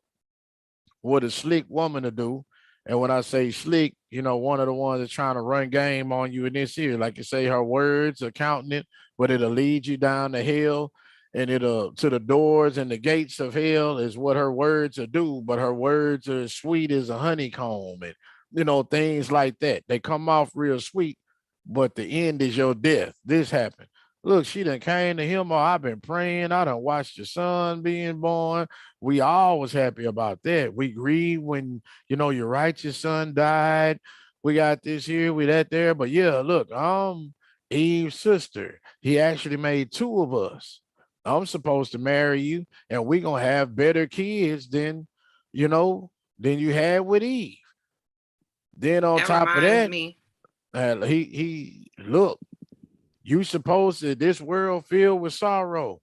what a slick woman to do. And when I say slick, you know, one of the ones that's trying to run game on you in this here, like you say, her words are counting it, but it'll lead you down the hill and it'll to the doors and the gates of hell is what her words will do. But her words are as sweet as a honeycomb and, you know, things like that. They come off real sweet, but the end is your death. This happened. Look, she done came to him, or I've been praying. I done watched your son being born. We always happy about that. We grieve when, you know, your righteous son died. We got this here, we that there. But yeah, look, Eve's sister. He actually made two of us. I'm supposed to marry you, and we gonna have better kids than, you know, than you had with Eve. Then on That top of reminds that, me. he look, you supposed to this world filled with sorrow.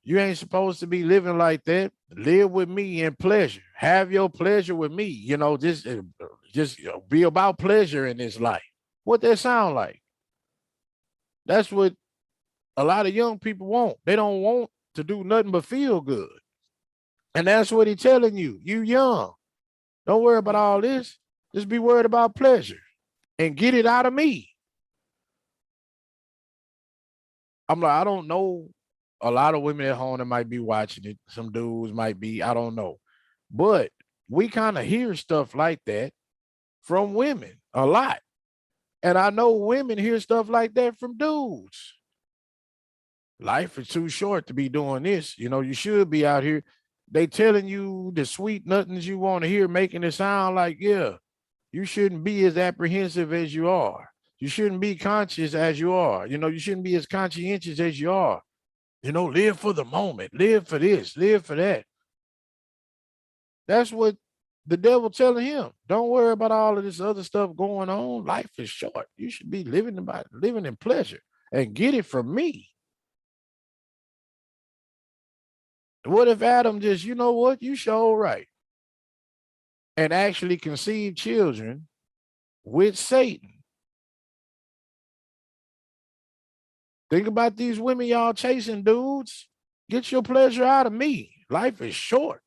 You ain't supposed to be living like that. Live with me in pleasure. Have your pleasure with me. You know, just be about pleasure in this life. What that sound like? That's what a lot of young people want. They don't want to do nothing but feel good. And that's what he's telling you. You young. Don't worry about all this. Just be worried about pleasure and get it out of me. I'm like, I don't know. A lot of women at home that might be watching it. Some dudes might be, I don't know. But we kind of hear stuff like that from women a lot. And I know women hear stuff like that from dudes. Life is too short to be doing this. You know, you should be out here. They telling you the sweet nothings you want to hear, making it sound like, yeah, you shouldn't be as apprehensive as you are. You shouldn't be conscious as you are. You know, you shouldn't be as conscientious as you are. You know, live for the moment, live for this, live for that. That's what the devil telling him. Don't worry about all of this other stuff going on. Life is short. You should be living in pleasure and get it from me. What if Adam just, you know what, you show right and actually conceived children with Satan? Think about these women y'all chasing, dudes. Get your pleasure out of me. Life is short.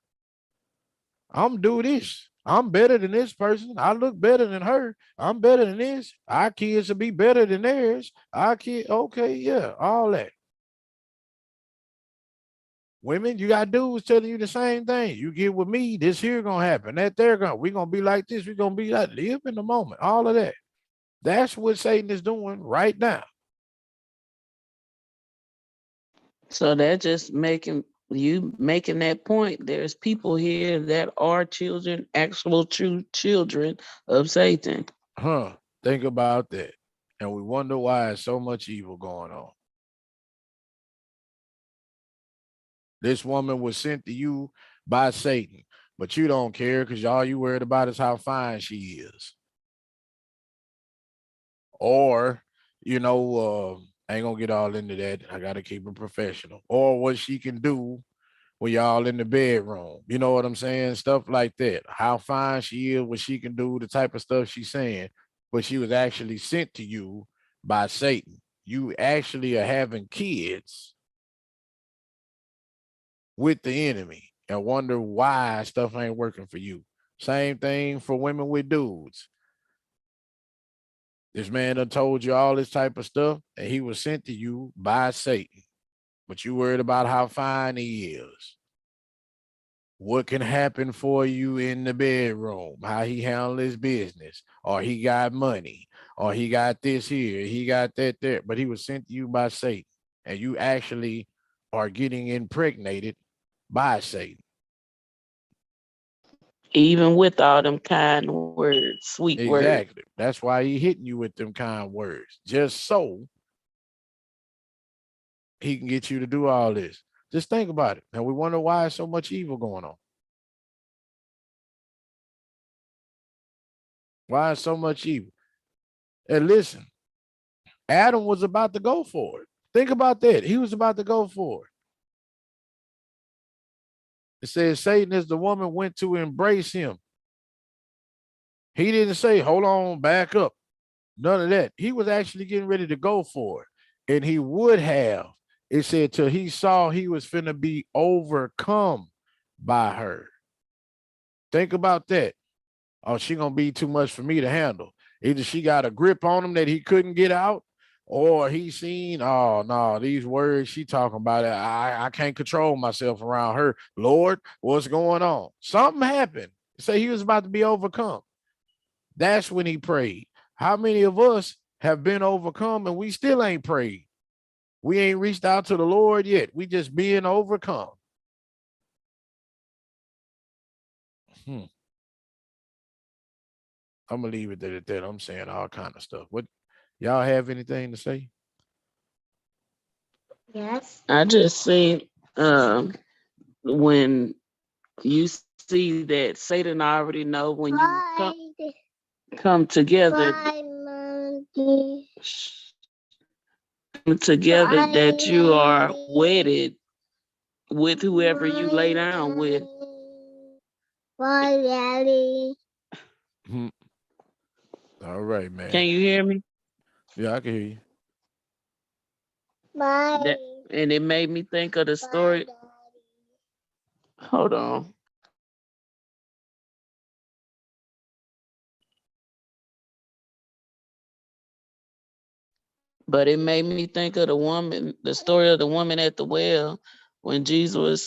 I'm do this. I'm better than this person. I look better than her. I'm better than this. Our kids will be better than theirs. Our kid, okay, yeah, all that. Women, you got dudes telling you the same thing. You get with me, this here gonna happen. That there gonna, we gonna be like this. We gonna be like live in the moment. All of that. That's what Satan is doing right now. So that just making that point. There's people here that are children, actual true children of Satan. Huh. Think about that. And we wonder why there's so much evil going on. This woman was sent to you by Satan, but you don't care because all you worried about is how fine she is. Or, you know, I ain't gonna get all into that. I gotta keep it professional. Or what she can do when y'all in the bedroom. You know what I'm saying? Stuff like that. How fine she is, what she can do, the type of stuff she's saying. But she was actually sent to you by Satan. You actually are having kids with the enemy and wonder why stuff ain't working for you. Same thing for women with dudes. This man done told you all this type of stuff, and he was sent to you by Satan. But you worried about how fine he is. What can happen for you in the bedroom, how he handle his business, or he got money, or he got this here, he got that there. But he was sent to you by Satan, and you actually are getting impregnated by Satan. Even with all them kind words, sweet words. Exactly. That's why he hitting you with them kind words, just so he can get you to do all this. Just think about it. And we wonder why so much evil going on. Why is so much evil? And listen, Adam was about to go for it. Think about that. He was about to go for it. It says Satan, as the woman went to embrace him, he didn't say, hold on, back up. None of that. He was actually getting ready to go for it. And he would have. It said till he saw he was finna be overcome by her. Think about that. Oh, she gonna be too much for me to handle. Either she got a grip on him that he couldn't get out, or he seen, oh no, these words she talking about it. I can't control myself around her. Lord, what's going on? Something happened. Say he was about to be overcome. That's when he prayed. How many of us have been overcome and we still ain't prayed? We ain't reached out to the Lord yet. We just being overcome. I'm gonna leave it at that. I'm saying all kind of stuff. What y'all have anything to say? Yes. I just see when you see that Satan already know when you come together together that you are wedded with whoever you lay down with. Bye, Daddy. All right, man. Can you hear me? Yeah, I can hear you. Bye. And it made me think of the story. Bye, hold on. But it made me think of the story of the woman at the well, when Jesus was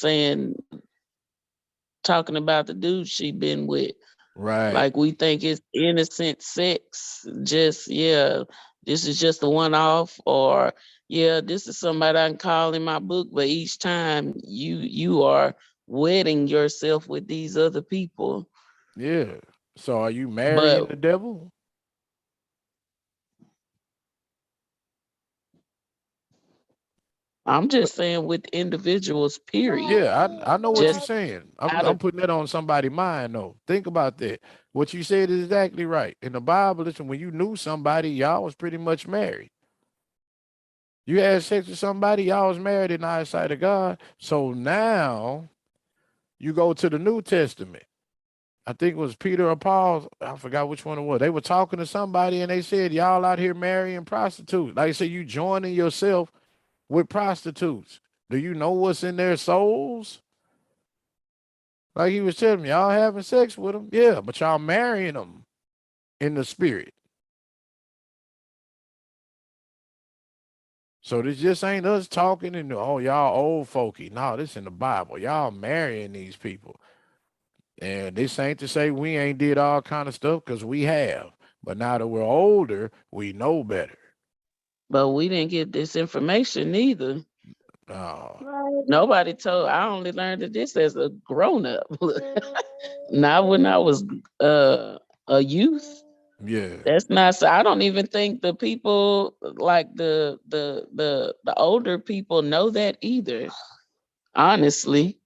talking about the dude she been with. Right. Like we think it's innocent sex. Just, yeah, this is just a one-off, or yeah, this is somebody I can call in my book, but each time you are wedding yourself with these other people. Yeah. So are you marrying the devil? I'm just saying with individuals, period. Yeah, I know what you're Just saying. I'm putting that on somebody's mind though. Think about that. What you said is exactly right. In the Bible, listen, when you knew somebody, y'all was pretty much married. You had sex with somebody, y'all was married in the eyesight of God. So now you go to the New Testament. I think it was Peter or Paul. I forgot which one it was. They were talking to somebody and they said, y'all out here marrying prostitutes. Like I said, you joining yourself with prostitutes. Do you know what's in their souls? Like he was telling me, y'all having sex with them. Yeah, but y'all marrying them in the spirit. So this just ain't us talking and oh, y'all old folky. No, this in the Bible. Y'all marrying these people. And this ain't to say we ain't did all kind of stuff, because we have. But now that we're older, we know better. But we didn't get this information either. Nobody told. I only learned of this as a grown up. Not when I was a youth. Yeah. That's not so. I don't even think the people like the older people know that either. Honestly,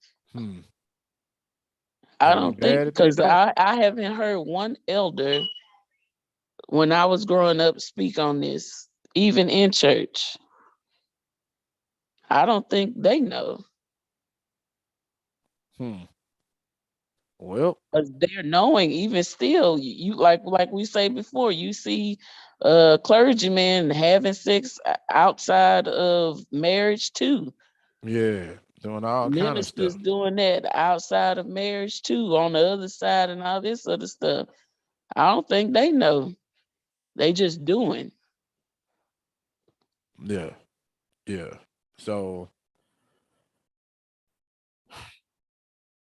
I don't think, because I haven't heard one elder when I was growing up speak on this, even in church. I don't think they know. Well, Because they're knowing, even still, you like we say before, you see clergymen having sex outside of marriage too. yeah, doing all kind of Ministers stuff. doing that outside of marriage too, on the other side and all this other stuff. I don't think they know. They just doing. Yeah, yeah. So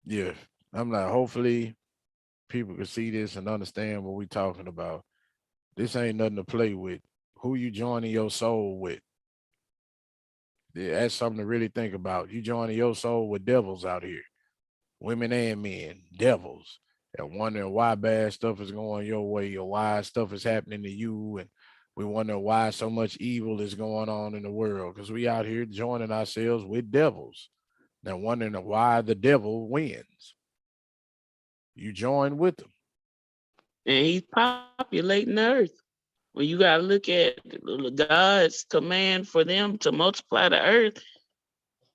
yeah, I'm like, hopefully people can see this and understand what we're talking about. This ain't nothing to play with. Who you joining your soul with? Yeah, that's something to really think about. You joining your soul with devils out here, women and men, devils, and wondering why bad stuff is going your way or why stuff is happening to you. And we wonder why so much evil is going on in the world, because we out here joining ourselves with devils. Now wondering why the devil wins. You join with them. And he's populating the earth. when you gotta look at God's command for them to multiply the earth,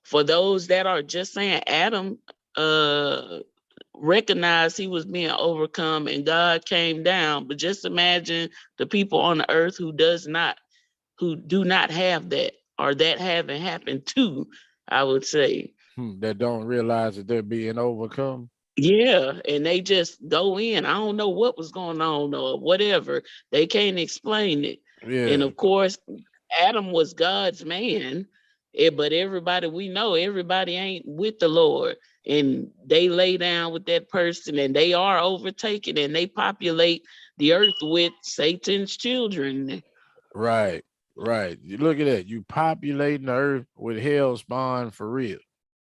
for those that are just saying Adam uh recognized he was being overcome and God came down. But just imagine the people on the earth who do not have that, or that haven't happened to, I would say. That don't realize that they're being overcome. Yeah, and they just go in. I don't know what was going on or whatever. They can't explain it. And Yeah, of course, Adam was God's man, but everybody we know, everybody ain't with the Lord. And they lay down with that person and they are overtaken and they populate the earth with Satan's children. right, right. You look at that. You populating the earth with hell spawn for real.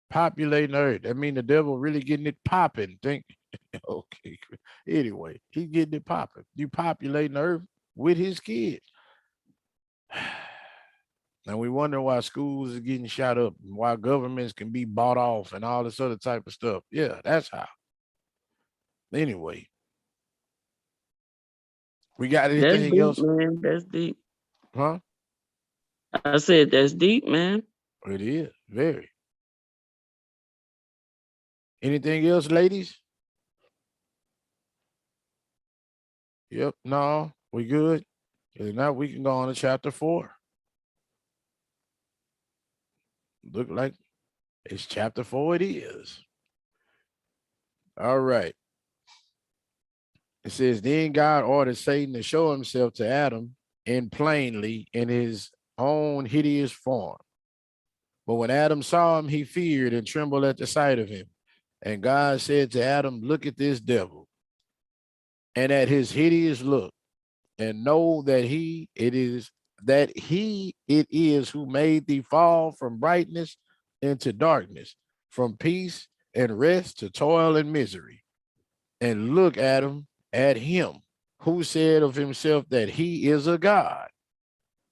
Populating the earth. That mean the devil really getting it popping. Think okay. Anyway, he getting it popping. You populating the earth with his kids. And we wonder why schools are getting shot up and why governments can be bought off and all this other type of stuff. Yeah, that's how. Anyway, we got That's anything deep, else? man. That's deep. Huh? I said that's deep, man. It is very. Anything else, ladies? Yep. No, we good. If not, we can go on to chapter 4. Look like it's chapter 4. It is. All right. It says, then God ordered Satan to show himself to Adam in plainly in his own hideous form. But when Adam saw him, he feared and trembled at the sight of him. And God said to Adam, look at this devil and at his hideous look, and know that he it is who made thee fall from brightness into darkness, from peace and rest to toil and misery. And look, Adam, at him who said of himself that he is a God.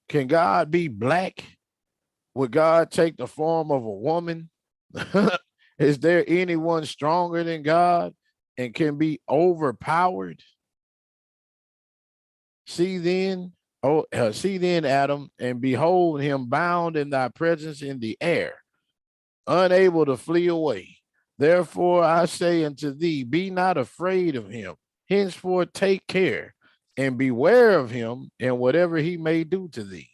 Can God be black? Would God take the form of a woman? Is there anyone stronger than God and can be overpowered? See then, see then, Adam, and behold him bound in thy presence in the air, unable to flee away. Therefore I say unto thee, be not afraid of him. Henceforth take care and beware of him and whatever he may do to thee.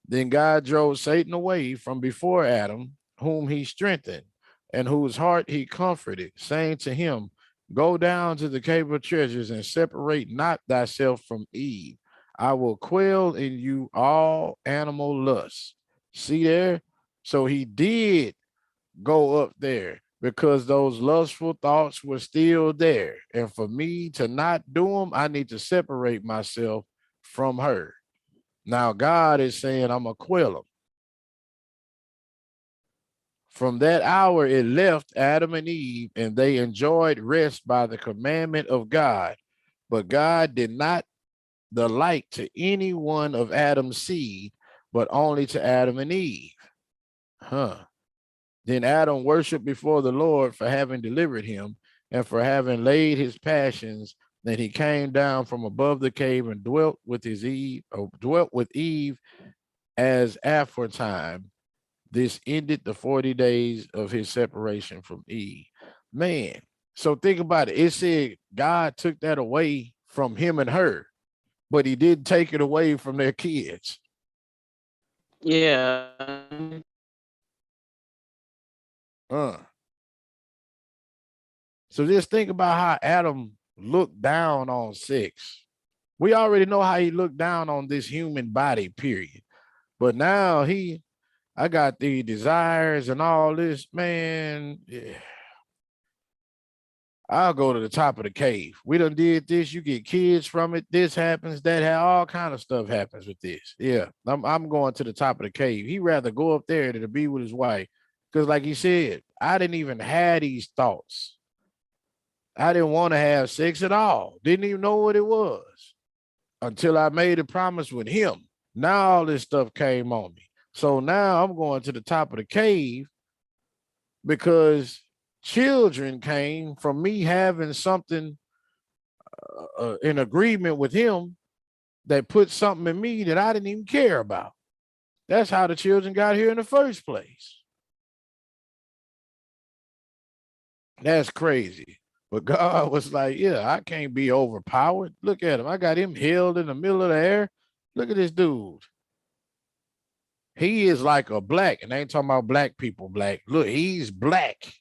Then God drove Satan away from before Adam, whom he strengthened, and whose heart he comforted, saying to him, go down to the cave of treasures and separate not thyself from Eve. I will quell in you all animal lusts. See there? So he did go up there because those lustful thoughts were still there. And for me to not do them, I need to separate myself from her. Now God is saying, I'm going to quell them. From that hour, it left Adam and Eve, and they enjoyed rest by the commandment of God. But God did not delight to any one of Adam's seed, but only to Adam and Eve. Then Adam worshiped before the Lord for having delivered him and for having laid his passions. Then he came down from above the cave and dwelt with Eve as aforetime. This ended the 40 days of his separation from Eve. Man, so think about it. It said God took that away from him and her, but he didn't take it away from their kids. Yeah. So just think about how Adam looked down on sex. We already know how he looked down on this human body, period. But now I got the desires and all this, man. Yeah. I'll go to the top of the cave. We done did this. You get kids from it. This happens. All kind of stuff happens with this. Yeah, I'm going to the top of the cave. He'd rather go up there than to be with his wife. Because like he said, I didn't even have these thoughts. I didn't want to have sex at all. Didn't even know what it was until I made a promise with him. Now all this stuff came on me. So now I'm going to the top of the cave because children came from me having something in agreement with him, that put something in me that I didn't even care about. That's how the children got here in the first place. That's crazy. But God was like, yeah, I can't be overpowered. Look at him. I got him held in the middle of the air. Look at this dude. He is like a black, and I ain't talking about black people black. Look, he's black.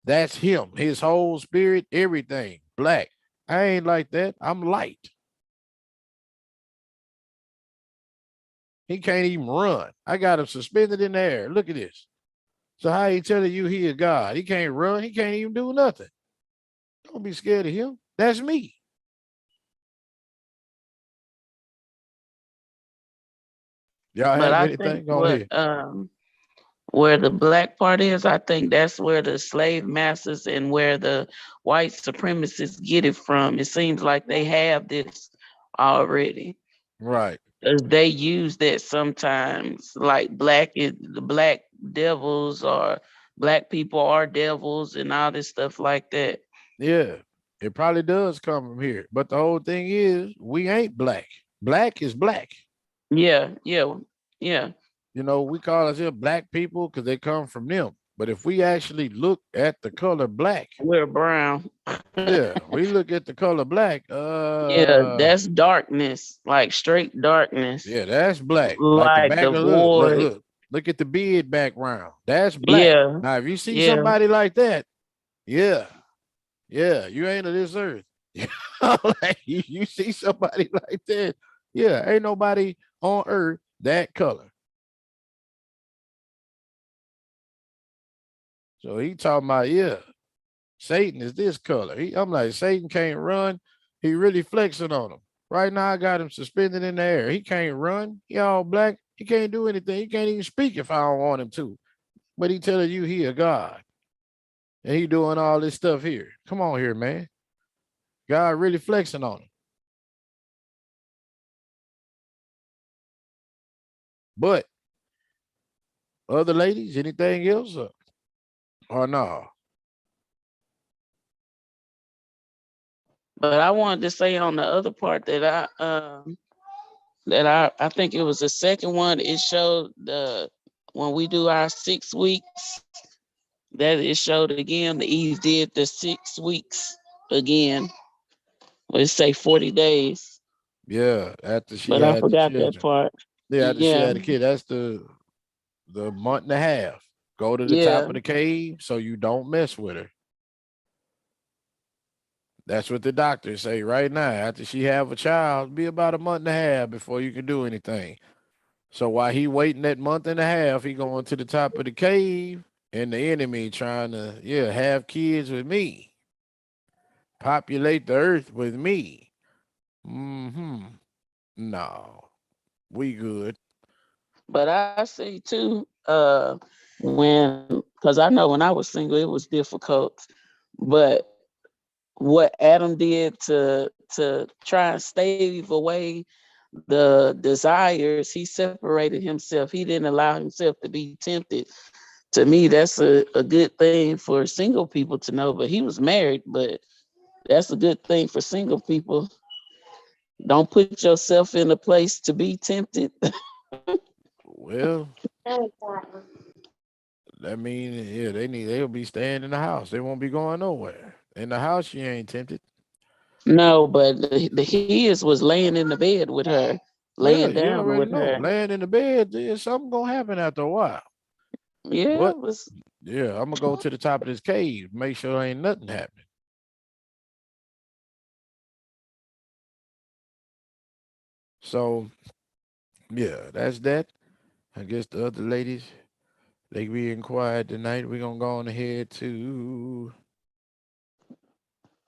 That's him. His whole spirit, everything, black. I ain't like that. I'm light. He can't even run. I got him suspended in the air. Look at this. So how he telling you he is God? He can't run. He can't even do nothing. Don't be scared of him. That's me. Y'all But have I think anything? Go ahead. where the black part is, I think that's where the slave masters and where the white supremacists get it from. It seems like they have this already. Right. 'Cause they use that sometimes, like black is the black devils or black people are devils and all this stuff like that. Yeah. It probably does come from here. But the whole thing is, we ain't black. Black is black. Yeah, yeah, yeah. You know, we call ourselves black people because they come from them. But if we actually look at the color black, We're brown. yeah, we look at the color black. Yeah, that's darkness, like straight darkness, Yeah, that's black. Like the like back the of void. look at the beard background. That's black. Yeah, Now, if you see yeah. somebody like that, yeah, yeah, you ain't of this earth. Like you see somebody like that, yeah, ain't nobody on earth that color. So he talking about, yeah, Satan is this color. I'm like, Satan can't run. He really flexing on him. Right now, I got him suspended in the air. He can't run. He all black. He can't do anything. He can't even speak if I don't want him to. But he telling you he a God. And he doing all this stuff here. Come on here, man. God really flexing on him. But other ladies, anything else? Or no? But I wanted to say on the other part that I think it was the second one. It showed the when we do our 6 weeks that it showed again. The Eve did the 6 weeks again. Let's say 40 days. Yeah, after she But I had the forgot that children. part. Yeah, after she Yeah, had the kid. That's the month and a half. Go to the top yeah. of the cave so you don't mess with her. That's what the doctors say right now. After she have a child, be about a month and a half before you can do anything. So while he waiting that month and a half, he going to the top of the cave and the enemy trying to, yeah, have kids with me, populate the earth with me. Mm-hmm. No, we good. But I see too, when because I know when I was single, it was difficult. But what Adam did to try and stave away the desires, he separated himself. He didn't allow himself to be tempted. To me, that's a good thing for single people to know. But he was married, but that's a good thing for single people. Don't put yourself in a place to be tempted. Well, that means, yeah, they'll be staying in the house. They won't be going nowhere. In the house, she ain't tempted. No, but the his was laying in the bed with her, Well, laying you down already with know. her. Laying in the bed, there's something gonna happen after a while. Yeah, But it was. yeah, I'm gonna go to the top of this cave, make sure ain't nothing happening. So yeah, that's that. I guess the other ladies, they being quiet tonight. We're gonna go on ahead to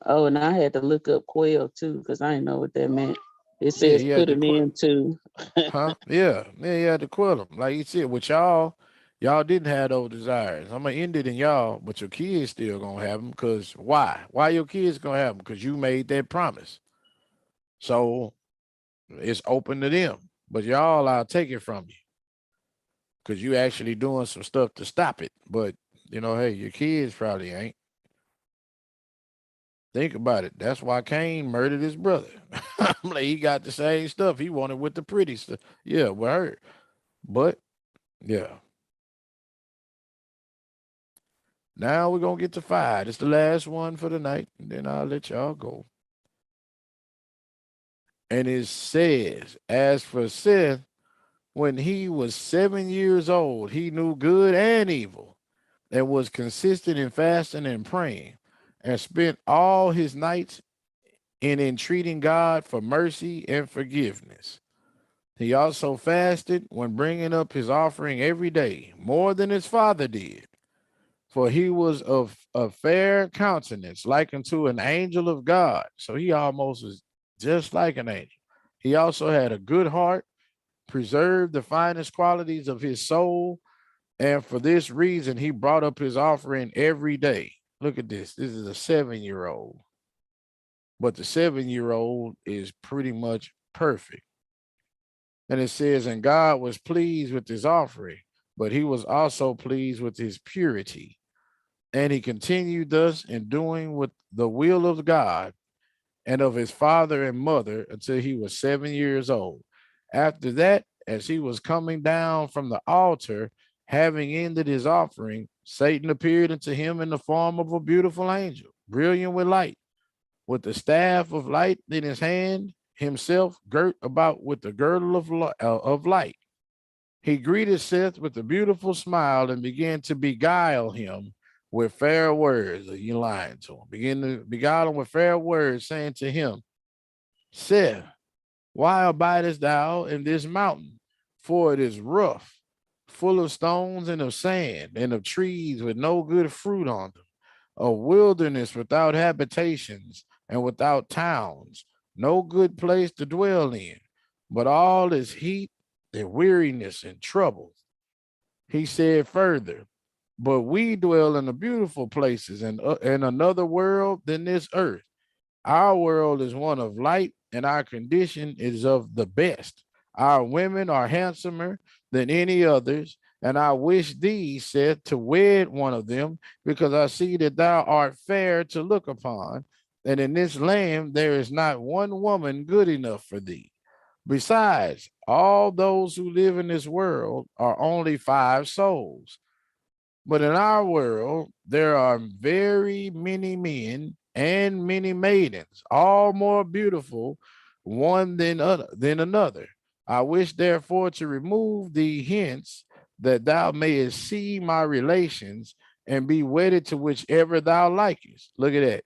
Oh, and I had to look up quail too because I didn't know what that meant. It yeah, says he had put to it quit. in too. Huh? Yeah, yeah, he had to quit them. Like you said, with y'all didn't have those desires. I'm gonna end it in y'all, but your kids still gonna have them. Cause why? Why your kids gonna have them? Cause you made that promise. So it's open to them. But y'all, I'll take it from you because you actually doing some stuff to stop it. But hey, your kids probably ain't. Think about it. That's why Cain murdered his brother. I'm like, he got the same stuff. He wanted with the pretty stuff. Yeah, with her. But yeah. Now we're gonna get to 5. It's the last one for the night, and then I'll let y'all go. And it says, as for Seth, when he was 7 years old, he knew good and evil, and was consistent in fasting and praying, and spent all his nights in entreating God for mercy and forgiveness. He also fasted when bringing up his offering every day, more than his father did. For he was of a fair countenance, like unto an angel of God. So he almost was just like an angel. He also had a good heart, preserved the finest qualities of his soul, and for this reason he brought up his offering every day. Look at this. This is a 7-year-old, but the 7-year-old is pretty much perfect. And it says, and God was pleased with his offering, but he was also pleased with his purity. And he continued thus in doing with the will of God and of his father and mother until he was 7 years old. After that, as he was coming down from the altar, having ended his offering, Satan appeared unto him in the form of a beautiful angel, brilliant with light, with the staff of light in his hand, himself girt about with the girdle of light. He greeted Seth with a beautiful smile and began to beguile him with fair words. You lying to him. Begin to beguile him with fair words, saying to him, Seth, why abidest thou in this mountain? For it is rough, full of stones and of sand, and of trees with no good fruit on them, a wilderness without habitations and without towns, no good place to dwell in, but all is heat and weariness and trouble. He said further, but we dwell in the beautiful places and in another world than this earth. Our world is one of light, and our condition is of the best. Our women are handsomer than any others, and I wish thee, Seth, to wed one of them, because I see that thou art fair to look upon, and in this land there is not one woman good enough for thee. Besides, all those who live in this world are only 5 souls. But in our world, there are very many men and many maidens, all more beautiful one than another. I wish therefore to remove thee hence, that thou mayest see my relations and be wedded to whichever thou likest. Look at that.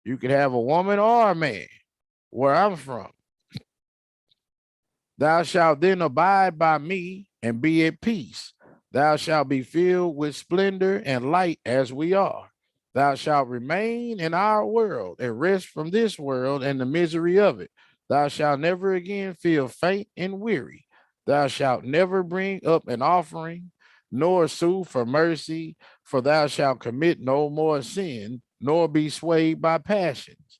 You could have a woman or a man where I'm from. Thou shalt then abide by me and be at peace. Thou shalt be filled with splendor and light as we are. Thou shalt remain in our world and rest from this world and the misery of it. Thou shalt never again feel faint and weary. Thou shalt never bring up an offering, nor sue for mercy, for thou shalt commit no more sin, nor be swayed by passions.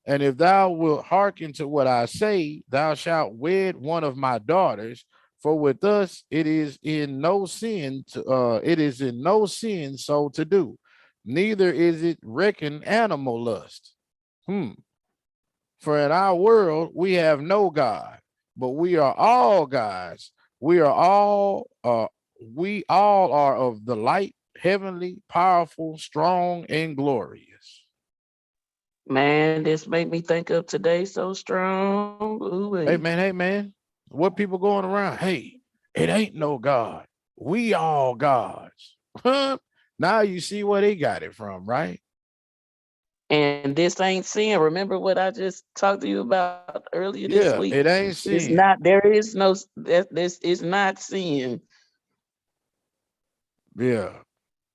And if thou wilt hearken to what I say, thou shalt wed one of my daughters. For with us it is in no sin so to do. Neither is it reckoned animal lust. For in our world we have no God, but we are all gods. We all are of the light, heavenly, powerful, strong, and glorious. Man, this make me think of today so strong. Ooh-wee. Hey man, what people going around? Hey, it ain't no God. We all gods. Now you see where they got it from, right? And this ain't sin. Remember what I just talked to you about earlier this Yeah, week? it ain't It's sin. not, there is no, this is not sin. Yeah,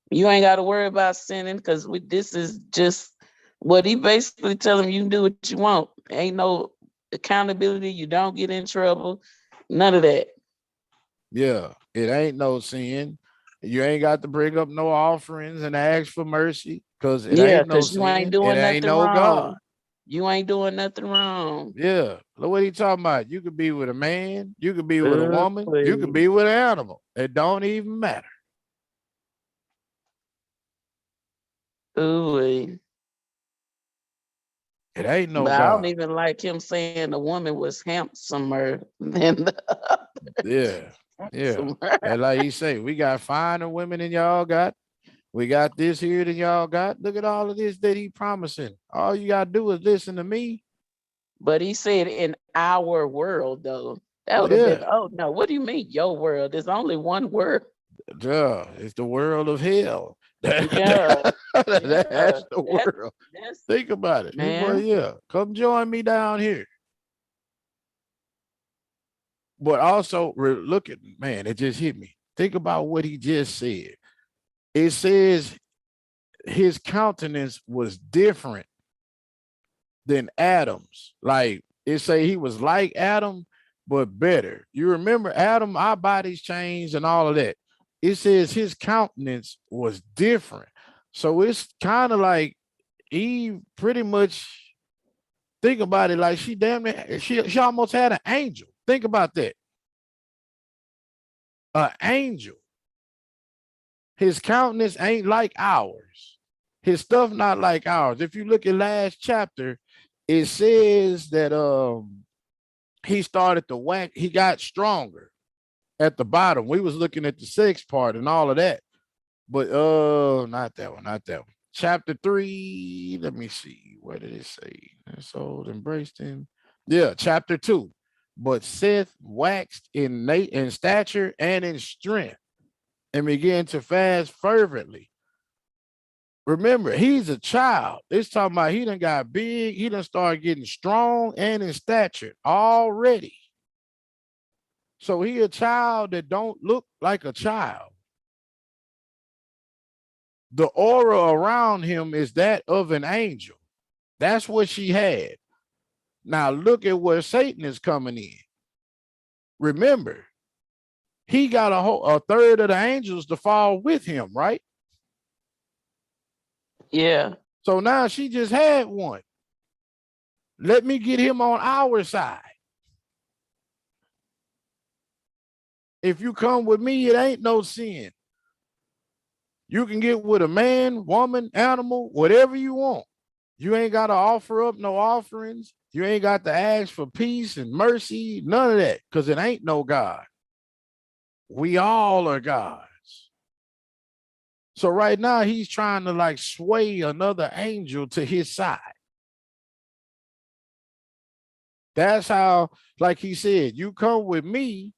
You ain't got to worry about sinning because this is just what he basically telling you, can do what you want. Ain't no accountability. You don't get in trouble. None of that. yeah, it ain't no sin. You ain't got to bring up no offerings and ask for mercy because it Yeah, ain't no because you ain't sin. It doing ain't nothing no God. wrong. You ain't doing nothing wrong. Yeah, look what he talking about. You could be with a man, you could be with a woman, you could Please. be with an animal. It don't even matter. Ooh. It ain't no But I don't God. even like him saying the woman was handsomer than the Yeah. Yeah. handsomer. And like he say, we got finer women than y'all got. We got this here than y'all got. Look at all of this that he promising. All you gotta do is listen to me. But he said in our world though. That would have been, Yeah. oh no, what do you mean your world? There's only one word. Duh. It's the world of hell. Yeah, yeah. That's the world. That's Think about it. He was, man. yeah. Come join me down here. But also, look at, man, it just hit me. Think about what he just said. It says his countenance was different than Adam's. Like it say he was like Adam, but better. You remember Adam, our bodies changed and all of that. It says his countenance was different. So it's kind of like Eve pretty much, think about it, like she damn near, she almost had an angel. Think about that. An angel. His countenance ain't like ours. His stuff not like ours. If you look at last chapter, it says that he started to wax, he got stronger at the bottom. We was looking at the sex part and all of that. But not that one, not that one. Chapter 3, let me see. What did it say? So embraced him. Yeah, chapter 2. But Seth waxed in stature and in strength and began to fast fervently. Remember, he's a child. It's talking about he done got big, he done started getting strong and in stature already. So he a child that don't look like a child. The aura around him is that of an angel. That's what she had. Now look at where Satan is coming in. Remember, he got a third of the angels to fall with him, right? Yeah. So now she just had one. Let me get him on our side. If you come with me, it ain't no sin. You can get with a man, woman, animal, whatever you want. You ain't got to offer up no offerings. You ain't got to ask for peace and mercy, none of that, because it ain't no God. We all are gods. So right now he's trying to like sway another angel to his side. That's how, like he said, you come with me,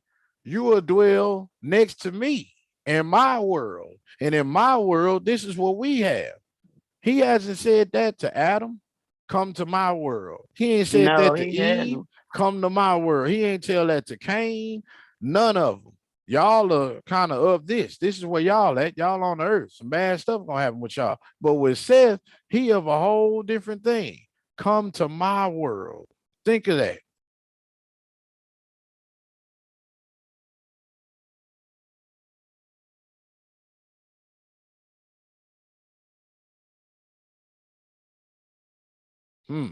you will dwell next to me in my world. And in my world, this is what we have. He hasn't said that to Adam, come to my world. He ain't said No, that to he Eve, hadn't. come to my world. He ain't tell that to Cain, none of them. Y'all are kind of this. This is where y'all at. Y'all on the earth. Some bad stuff gonna happen with y'all. But with Seth, he of a whole different thing. Come to my world. Think of that. Hmm.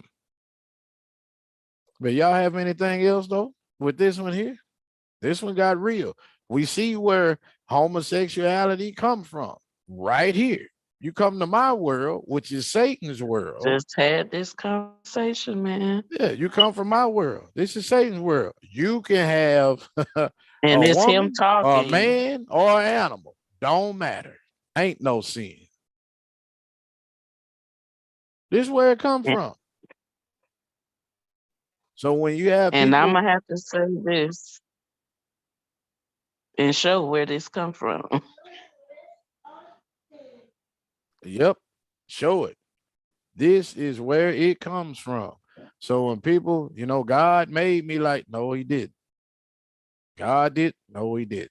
But y'all have anything else though with this one here? This one got real. We see where homosexuality come from right here. You come to my world, which is Satan's world. Just had this conversation, man. Yeah, you come from my world. This is Satan's world. You can have And a it's him woman, or a talking. man, or an animal. Don't matter. Ain't no sin. This is where it comes And, from. So when you have and I'm people, gonna have to say this and show where this come from. yep, show it. This is where it comes from. So when people, God made me like, no, he didn't. God did, no, he did.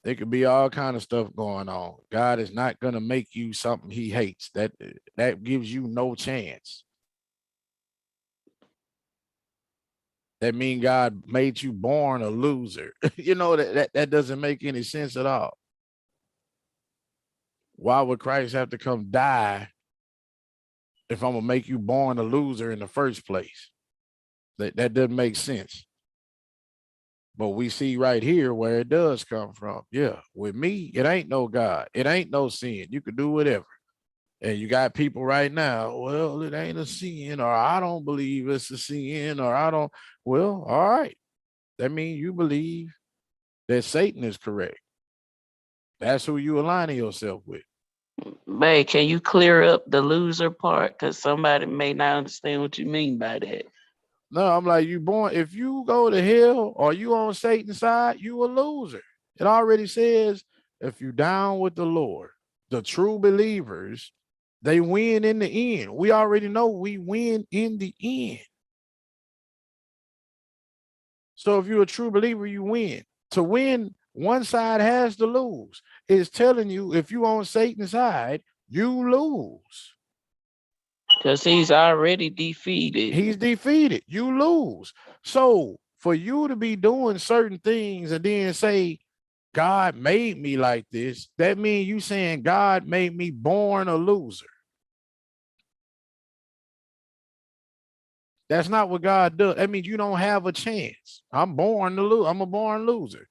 There could be all kind of stuff going on. God is not gonna make you something he hates. That gives you no chance. That means God made you born a loser. That doesn't make any sense at all. Why would Christ have to come die if I'm gonna make you born a loser in the first place? That doesn't make sense. But we see right here where it does come from. Yeah, with me, it ain't no God. It ain't no sin. You can do whatever. And you got people right now, well, it ain't a sin, or I don't believe it's a sin, or I don't. Well, all right. That means you believe that Satan is correct. That's who you aligning yourself with. Babe, can you clear up the loser part? Because somebody may not understand what you mean by that. No, I'm like, you born, if you go to hell or you on Satan's side, you a loser. It already says if you down with the Lord, the true believers, they win in the end. We already know we win in the end. So if you're a true believer, you win. To win, one side has to lose. It's telling you if you on Satan's side, you lose. Because he's already defeated. He's defeated. You lose. So for you to be doing certain things and then say, God made me like this, that means you saying God made me born a loser. That's not what God does. That means you don't have a chance. I'm born to lose. I'm a born loser.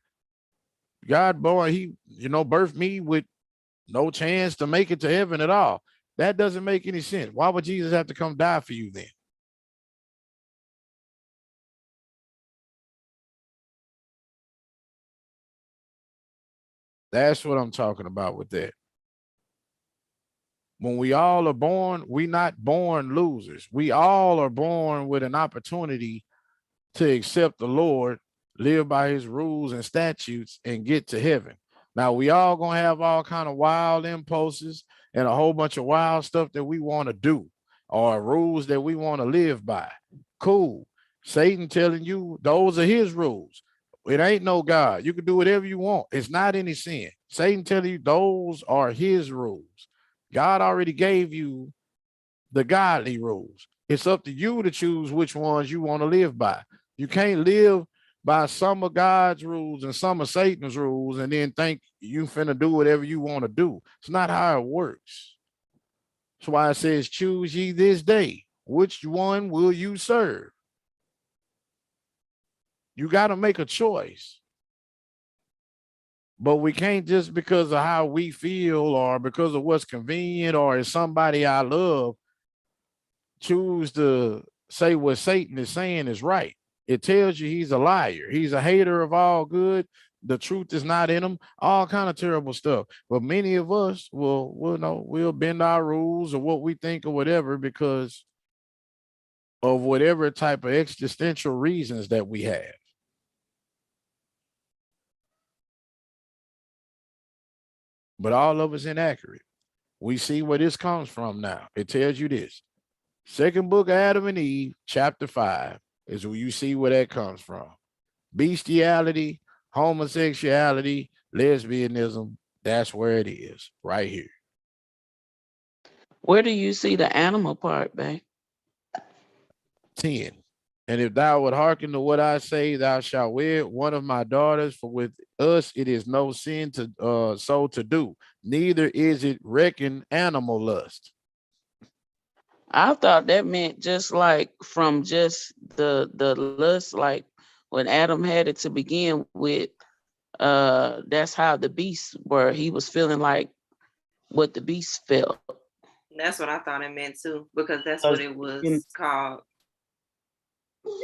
God born, he, birthed me with no chance to make it to heaven at all. That doesn't make any sense. Why would Jesus have to come die for you then? That's what I'm talking about with that. When we all are born, we not born losers. We all are born with an opportunity to accept the Lord, live by his rules and statutes, and get to heaven. Now we all gonna have all kind of wild impulses and a whole bunch of wild stuff that we want to do or rules that we want to live by. Cool. Satan telling you those are his rules. It ain't no God. You can do whatever you want. It's not any sin. Satan telling you those are his rules. God already gave you the godly rules. It's up to you to choose which ones you want to live by. You can't live by some of God's rules and some of Satan's rules and then think you finna do whatever you want to do. It's not how it works. That's why it says, choose ye this day. Which one will you serve? You got to make a choice. But we can't just because of how we feel or because of what's convenient or is somebody I love choose to say what Satan is saying is right. It tells you he's a liar. He's a hater of all good. The truth is not in him. All kind of terrible stuff. But many of us we'll bend our rules or what we think or whatever because of whatever type of existential reasons that we have. But all of it's inaccurate. We see where this comes from now. It tells you this. Second book of Adam and Eve, chapter 5, is where you see where that comes from. Bestiality, homosexuality, lesbianism, that's where it is, right here. Where do you see the animal part, babe? 10. And if thou would hearken to what I say, thou shalt wed one of my daughters, for with us it is no sin to so to do, neither is it reckoned animal lust. I thought that meant just like from just the lust, like when Adam had it to begin with, that's how the beasts were. He was feeling like what the beast felt. That's what I thought it meant too, because that's what it was called.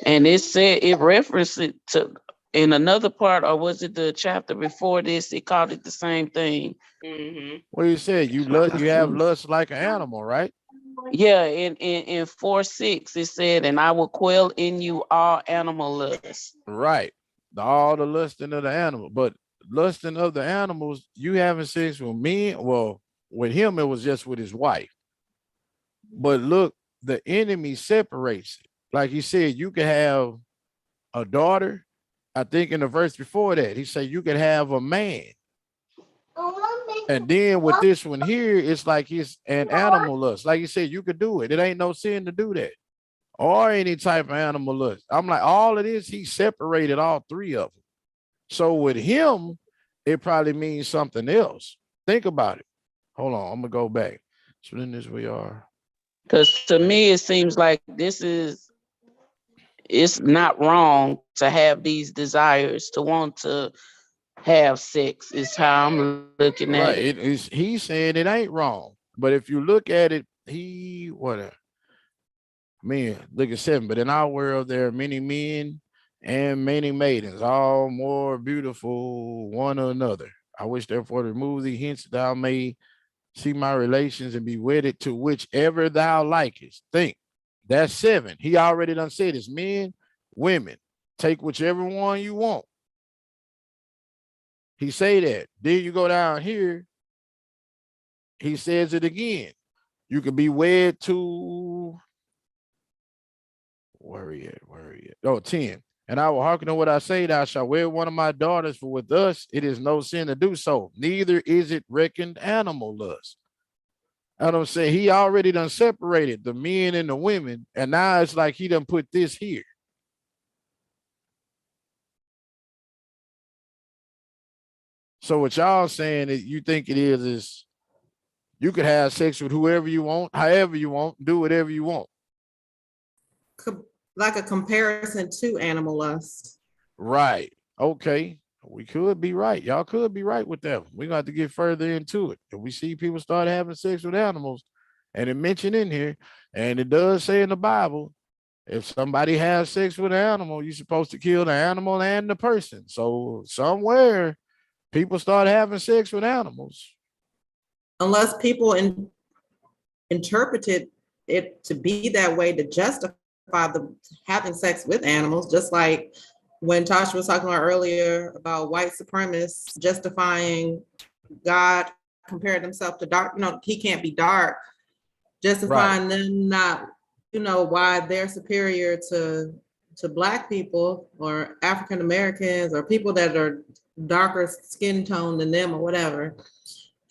And it said it referenced it to in another part, or was it the chapter before this? It called it the same thing. Mm-hmm. Well, you said you have lust like an animal, right? Yeah, in 4:6 it said, and I will quell in you all animal lust. Right. All the lusting of the animal. But lusting of the animals, you having sex with me, well, with him, it was just with his wife. But look, the enemy separates it. Like he said, you can have a daughter. I think in the verse before that, he said you could have a man. And then with this one here, it's like it's an animal lust. Like you said, you could do it. It ain't no sin to do that. Or any type of animal lust. I'm like, all of this, he separated all three of them. So with him, it probably means something else. Think about it. Hold on, I'm gonna go back. So then this we are. Because to me, it seems like it's not wrong to have these desires to want to have sex. Is how I'm looking at Right. it. It is he's saying it ain't wrong. But if you look at it, he what a man, look at 7. But in our world, there are many men and many maidens, all more beautiful one another. I wish therefore to remove thee hence thou may see my relations and be wedded to whichever thou likest. Think. That's 7. He already done said it's men, women. Take whichever one you want. He say that. Then you go down here, he says it again. You could be wed to where he at? Where he at? Oh, 10. And I will hearken to what I say, thou shalt wed one of my daughters, for with us it is no sin to do so, neither is it reckoned animal lust. I don't say he already done separated the men and the women, and now it's like he done put this here. So what y'all saying that you think it is you could have sex with whoever you want, however you want, do whatever you want. Like a comparison to animal lust. Right. Okay. We could be right. Y'all could be right with that one. We're going to have to get further into it. If we see people start having sex with animals, and it mentioned in here, and it does say in the Bible, if somebody has sex with an animal, you're supposed to kill the animal and the person. So somewhere people start having sex with animals. Unless people interpreted it to be that way to justify the having sex with animals, just like when Tasha was talking about earlier about white supremacists justifying God compared himself to dark, he can't be dark, justifying them not, why they're superior to Black people or African Americans or people that are darker skin tone than them or whatever.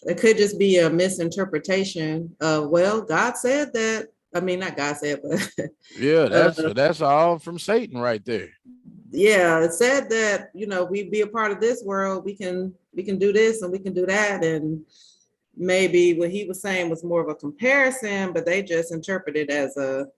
It could just be a misinterpretation of, well, God said that. I mean, not God said, but yeah, that's all from Satan right there. Yeah, it said that, we be a part of this world. We can do this and we can do that. And maybe what he was saying was more of a comparison, but they just interpreted as an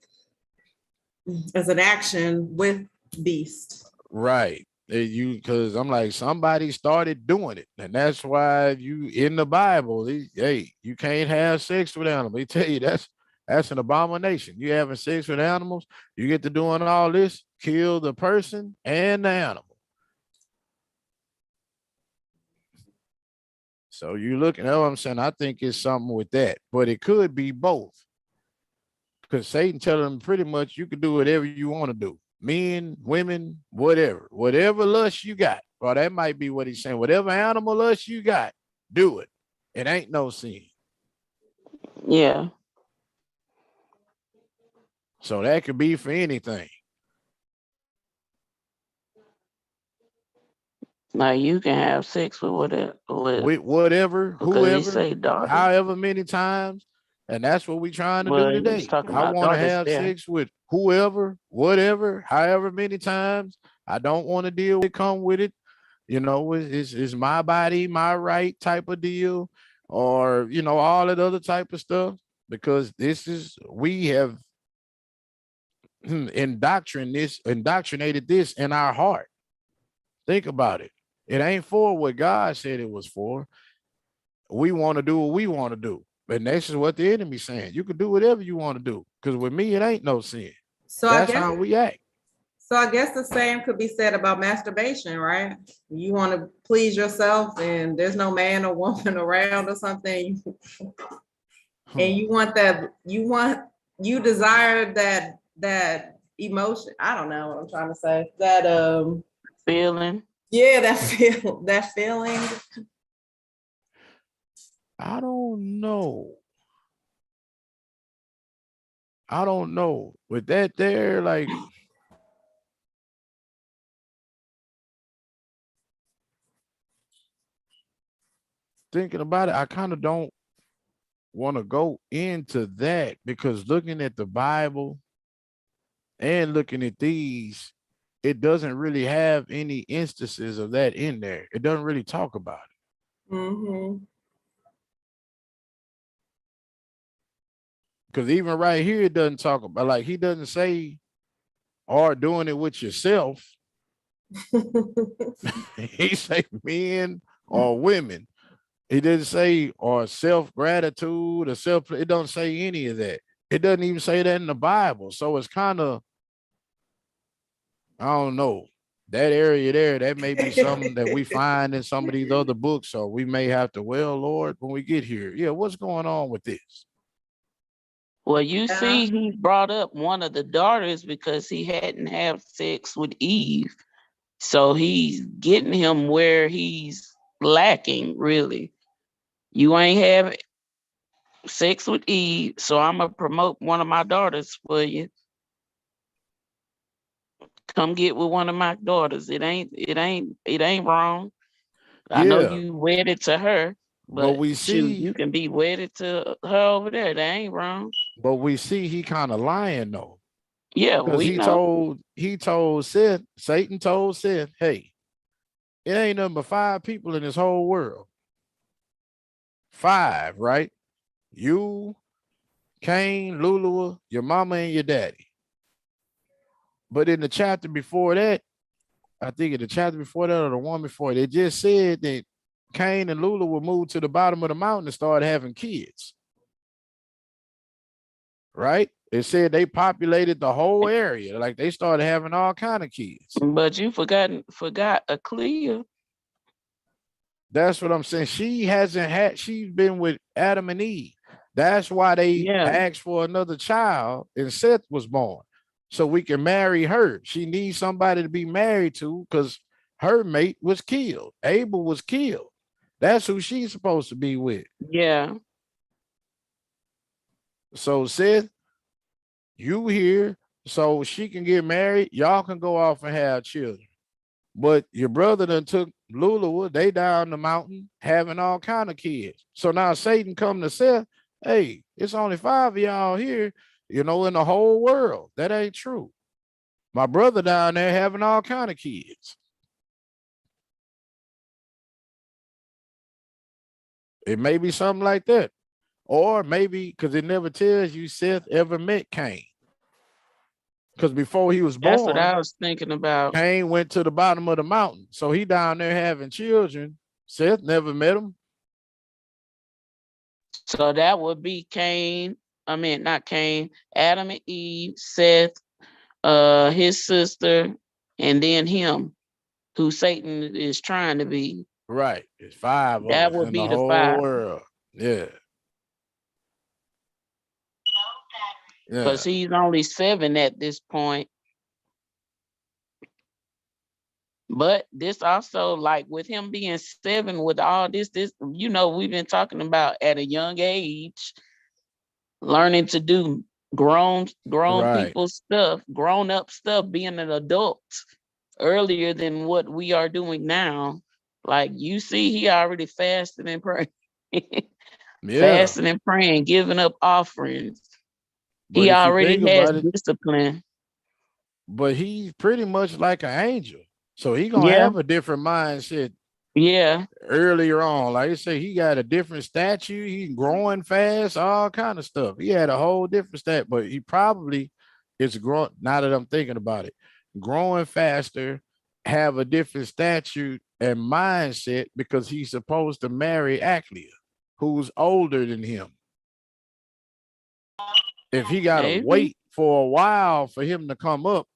action with beast. Right. Because I'm like, somebody started doing it, and that's why you in the Bible, hey, you can't have sex with animals. They tell you that's an abomination. You having sex with animals, you get to doing all this, kill the person and the animal. So you looking at what I'm saying. I think it's something with that, but it could be both. Because Satan telling them pretty much you can do whatever you want to do. Men, women, whatever lust you got. Or that might be what he's saying. Whatever animal lust you got, do it. It ain't no sin. Yeah. So that could be for anything. Now you can have sex with whatever, With whatever, because he whoever, say daughter. however many times. And that's what we trying to do Well, he was today. talking I about want to daughters have there. sex with whoever, whatever, however many times. I don't want to deal with come with it. It's my body, my right type of deal, or all that other type of stuff. Because we have indoctrinated this in our heart. Think about it. It ain't for what God said it was for. We want to do what we want to do. And this is what the enemy's saying. You can do whatever you want to do. Because with me, it ain't no sin. So That's how we act. So I guess the same could be said about masturbation, right? You want to please yourself and there's no man or woman around or something. And you desire that emotion. I don't know what I'm trying to say. That Feeling. yeah, that feeling. I don't know. With that there, like, thinking about it, I kind of don't want to go into that because looking at the Bible and looking at these, it doesn't really have any instances of that in there. It doesn't really talk about it. Mm-hmm. Because even right here, it doesn't talk about, like, he doesn't say, or doing it with yourself. He say men or women. He didn't say or self-gratitude or self, it don't say any of that. It doesn't even say that in the Bible. So it's kind of, I don't know. That area there, that may be something that we find in some of these other books. So we may have to, well, Lord, when we get here, yeah, what's going on with this? Well, you Yeah. see, he brought up one of the daughters because he hadn't had sex with Eve. So he's getting him where he's lacking, really. You ain't have sex with Eve, so I'm gonna promote one of my daughters for you. Come get with one of my daughters. It ain't wrong. I know Yeah, you wedded to her, but but we shoot, see, you can be wedded to her over there. That ain't wrong. he kind of lying though. Yeah, Because we know. he told Seth, Satan told Seth, hey, it ain't nothing but 5 people in this whole world. 5, right? You, Cain, Lulu, your mama, and your daddy. But in the chapter before that, I think in the chapter before that or the one before, they just said that Cain and Lulu will move to the bottom of the mountain and start having kids. Right? It said they populated the whole area. Like they started having all kind of kids. But you forgot a clear. That's what I'm saying. She's been with Adam and Eve. That's why they Yeah, asked for another child and Seth was born. So we can marry her. She needs somebody to be married to because her mate was killed. Abel was killed. That's who she's supposed to be with. yeah. So Seth, you here so she can get married. Y'all can go off and have children. But your brother done took Lulu, they down the mountain having all kind of kids. So now Satan come to Seth, hey, it's only 5 of y'all here, in the whole world. That ain't true. My brother down there having all kind of kids. It may be something like that. Or maybe, because it never tells you Seth ever met Cain. Because before he was That's what born, I was thinking about. Cain went to the bottom of the mountain. So he down there having children. Seth never met him. So that would be Cain. I mean, not Cain. Adam and Eve, Seth, his sister, and then him, who Satan is trying to be. Right. It's 5 of That us would in the be the whole 5, world. Yeah. Yeah. because he's only 7 at this point. But this also, like with him being 7, with all this, we've been talking about at a young age, learning to do grown Right. people stuff, grown up stuff, being an adult earlier than what we are doing now. Like you see, he already fasting and praying, Yeah. fasting and praying, giving up offerings. But He if you think already has about it, discipline. but he's pretty much like an angel. So he gonna Yeah, have a different mindset yeah, earlier on. Like I say, he got a different statue. He's growing fast, all kind of stuff. He had a whole different stat, but he probably is growing. Now that I'm thinking about it, growing faster, have a different statute and mindset because he's supposed to marry Aclea, who's older than him. If he got to maybe. wait for a while for him to come up,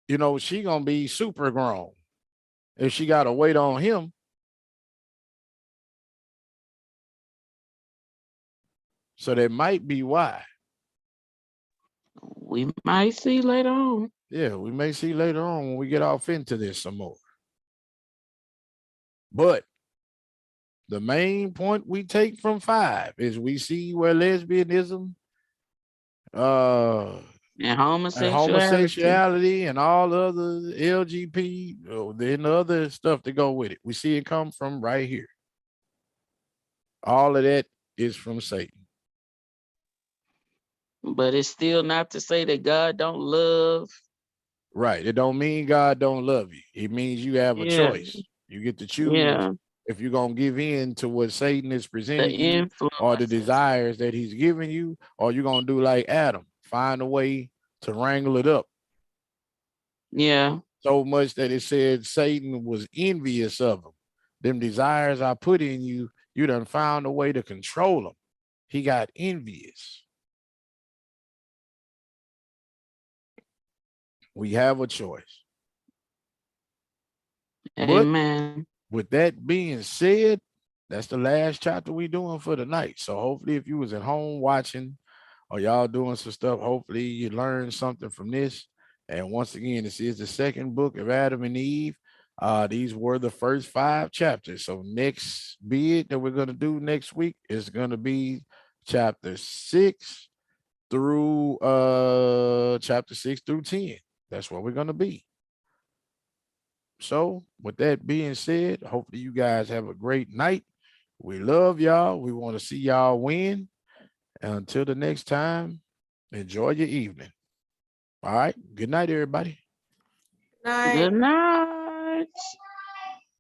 she gonna be super grown. If she got to wait on him, so that might be why. We might see later on. Yeah, we may see later on when we get off into this some more. But the main point we take from 5 is we see where lesbianism, uh, And and homosexuality. homosexuality and all the other LGP, then the other stuff to go with it. We see it come from right here. All of that is from Satan. But it's still not to say that God don't love. Right. It don't mean God don't love you. It means you have a Yeah, choice. You get to choose yeah. if you're gonna give in to what Satan is The presenting you or the influences. desires that he's giving you, or you're gonna do like Adam, find a way to wrangle it up. Yeah, So much that it said Satan was envious of him. Them desires I put in you, You done found a way to control him. He got envious. We have a choice. But Amen. with that being said, that's the last chapter we doing for the night. So hopefully if you was at home watching or y'all doing some stuff, hopefully you learned something from this. And once again, this is the second book of Adam and Eve. These were the first 5 chapters. So next bid that we're going to do next week is going to be chapter 6 through chapter 6 through 10. That's where we're going to be. So with that being said, hopefully you guys have a great night. We love y'all. We want to see y'all win. And until the next time, enjoy your evening. All right. Good night, everybody. Night. Good night.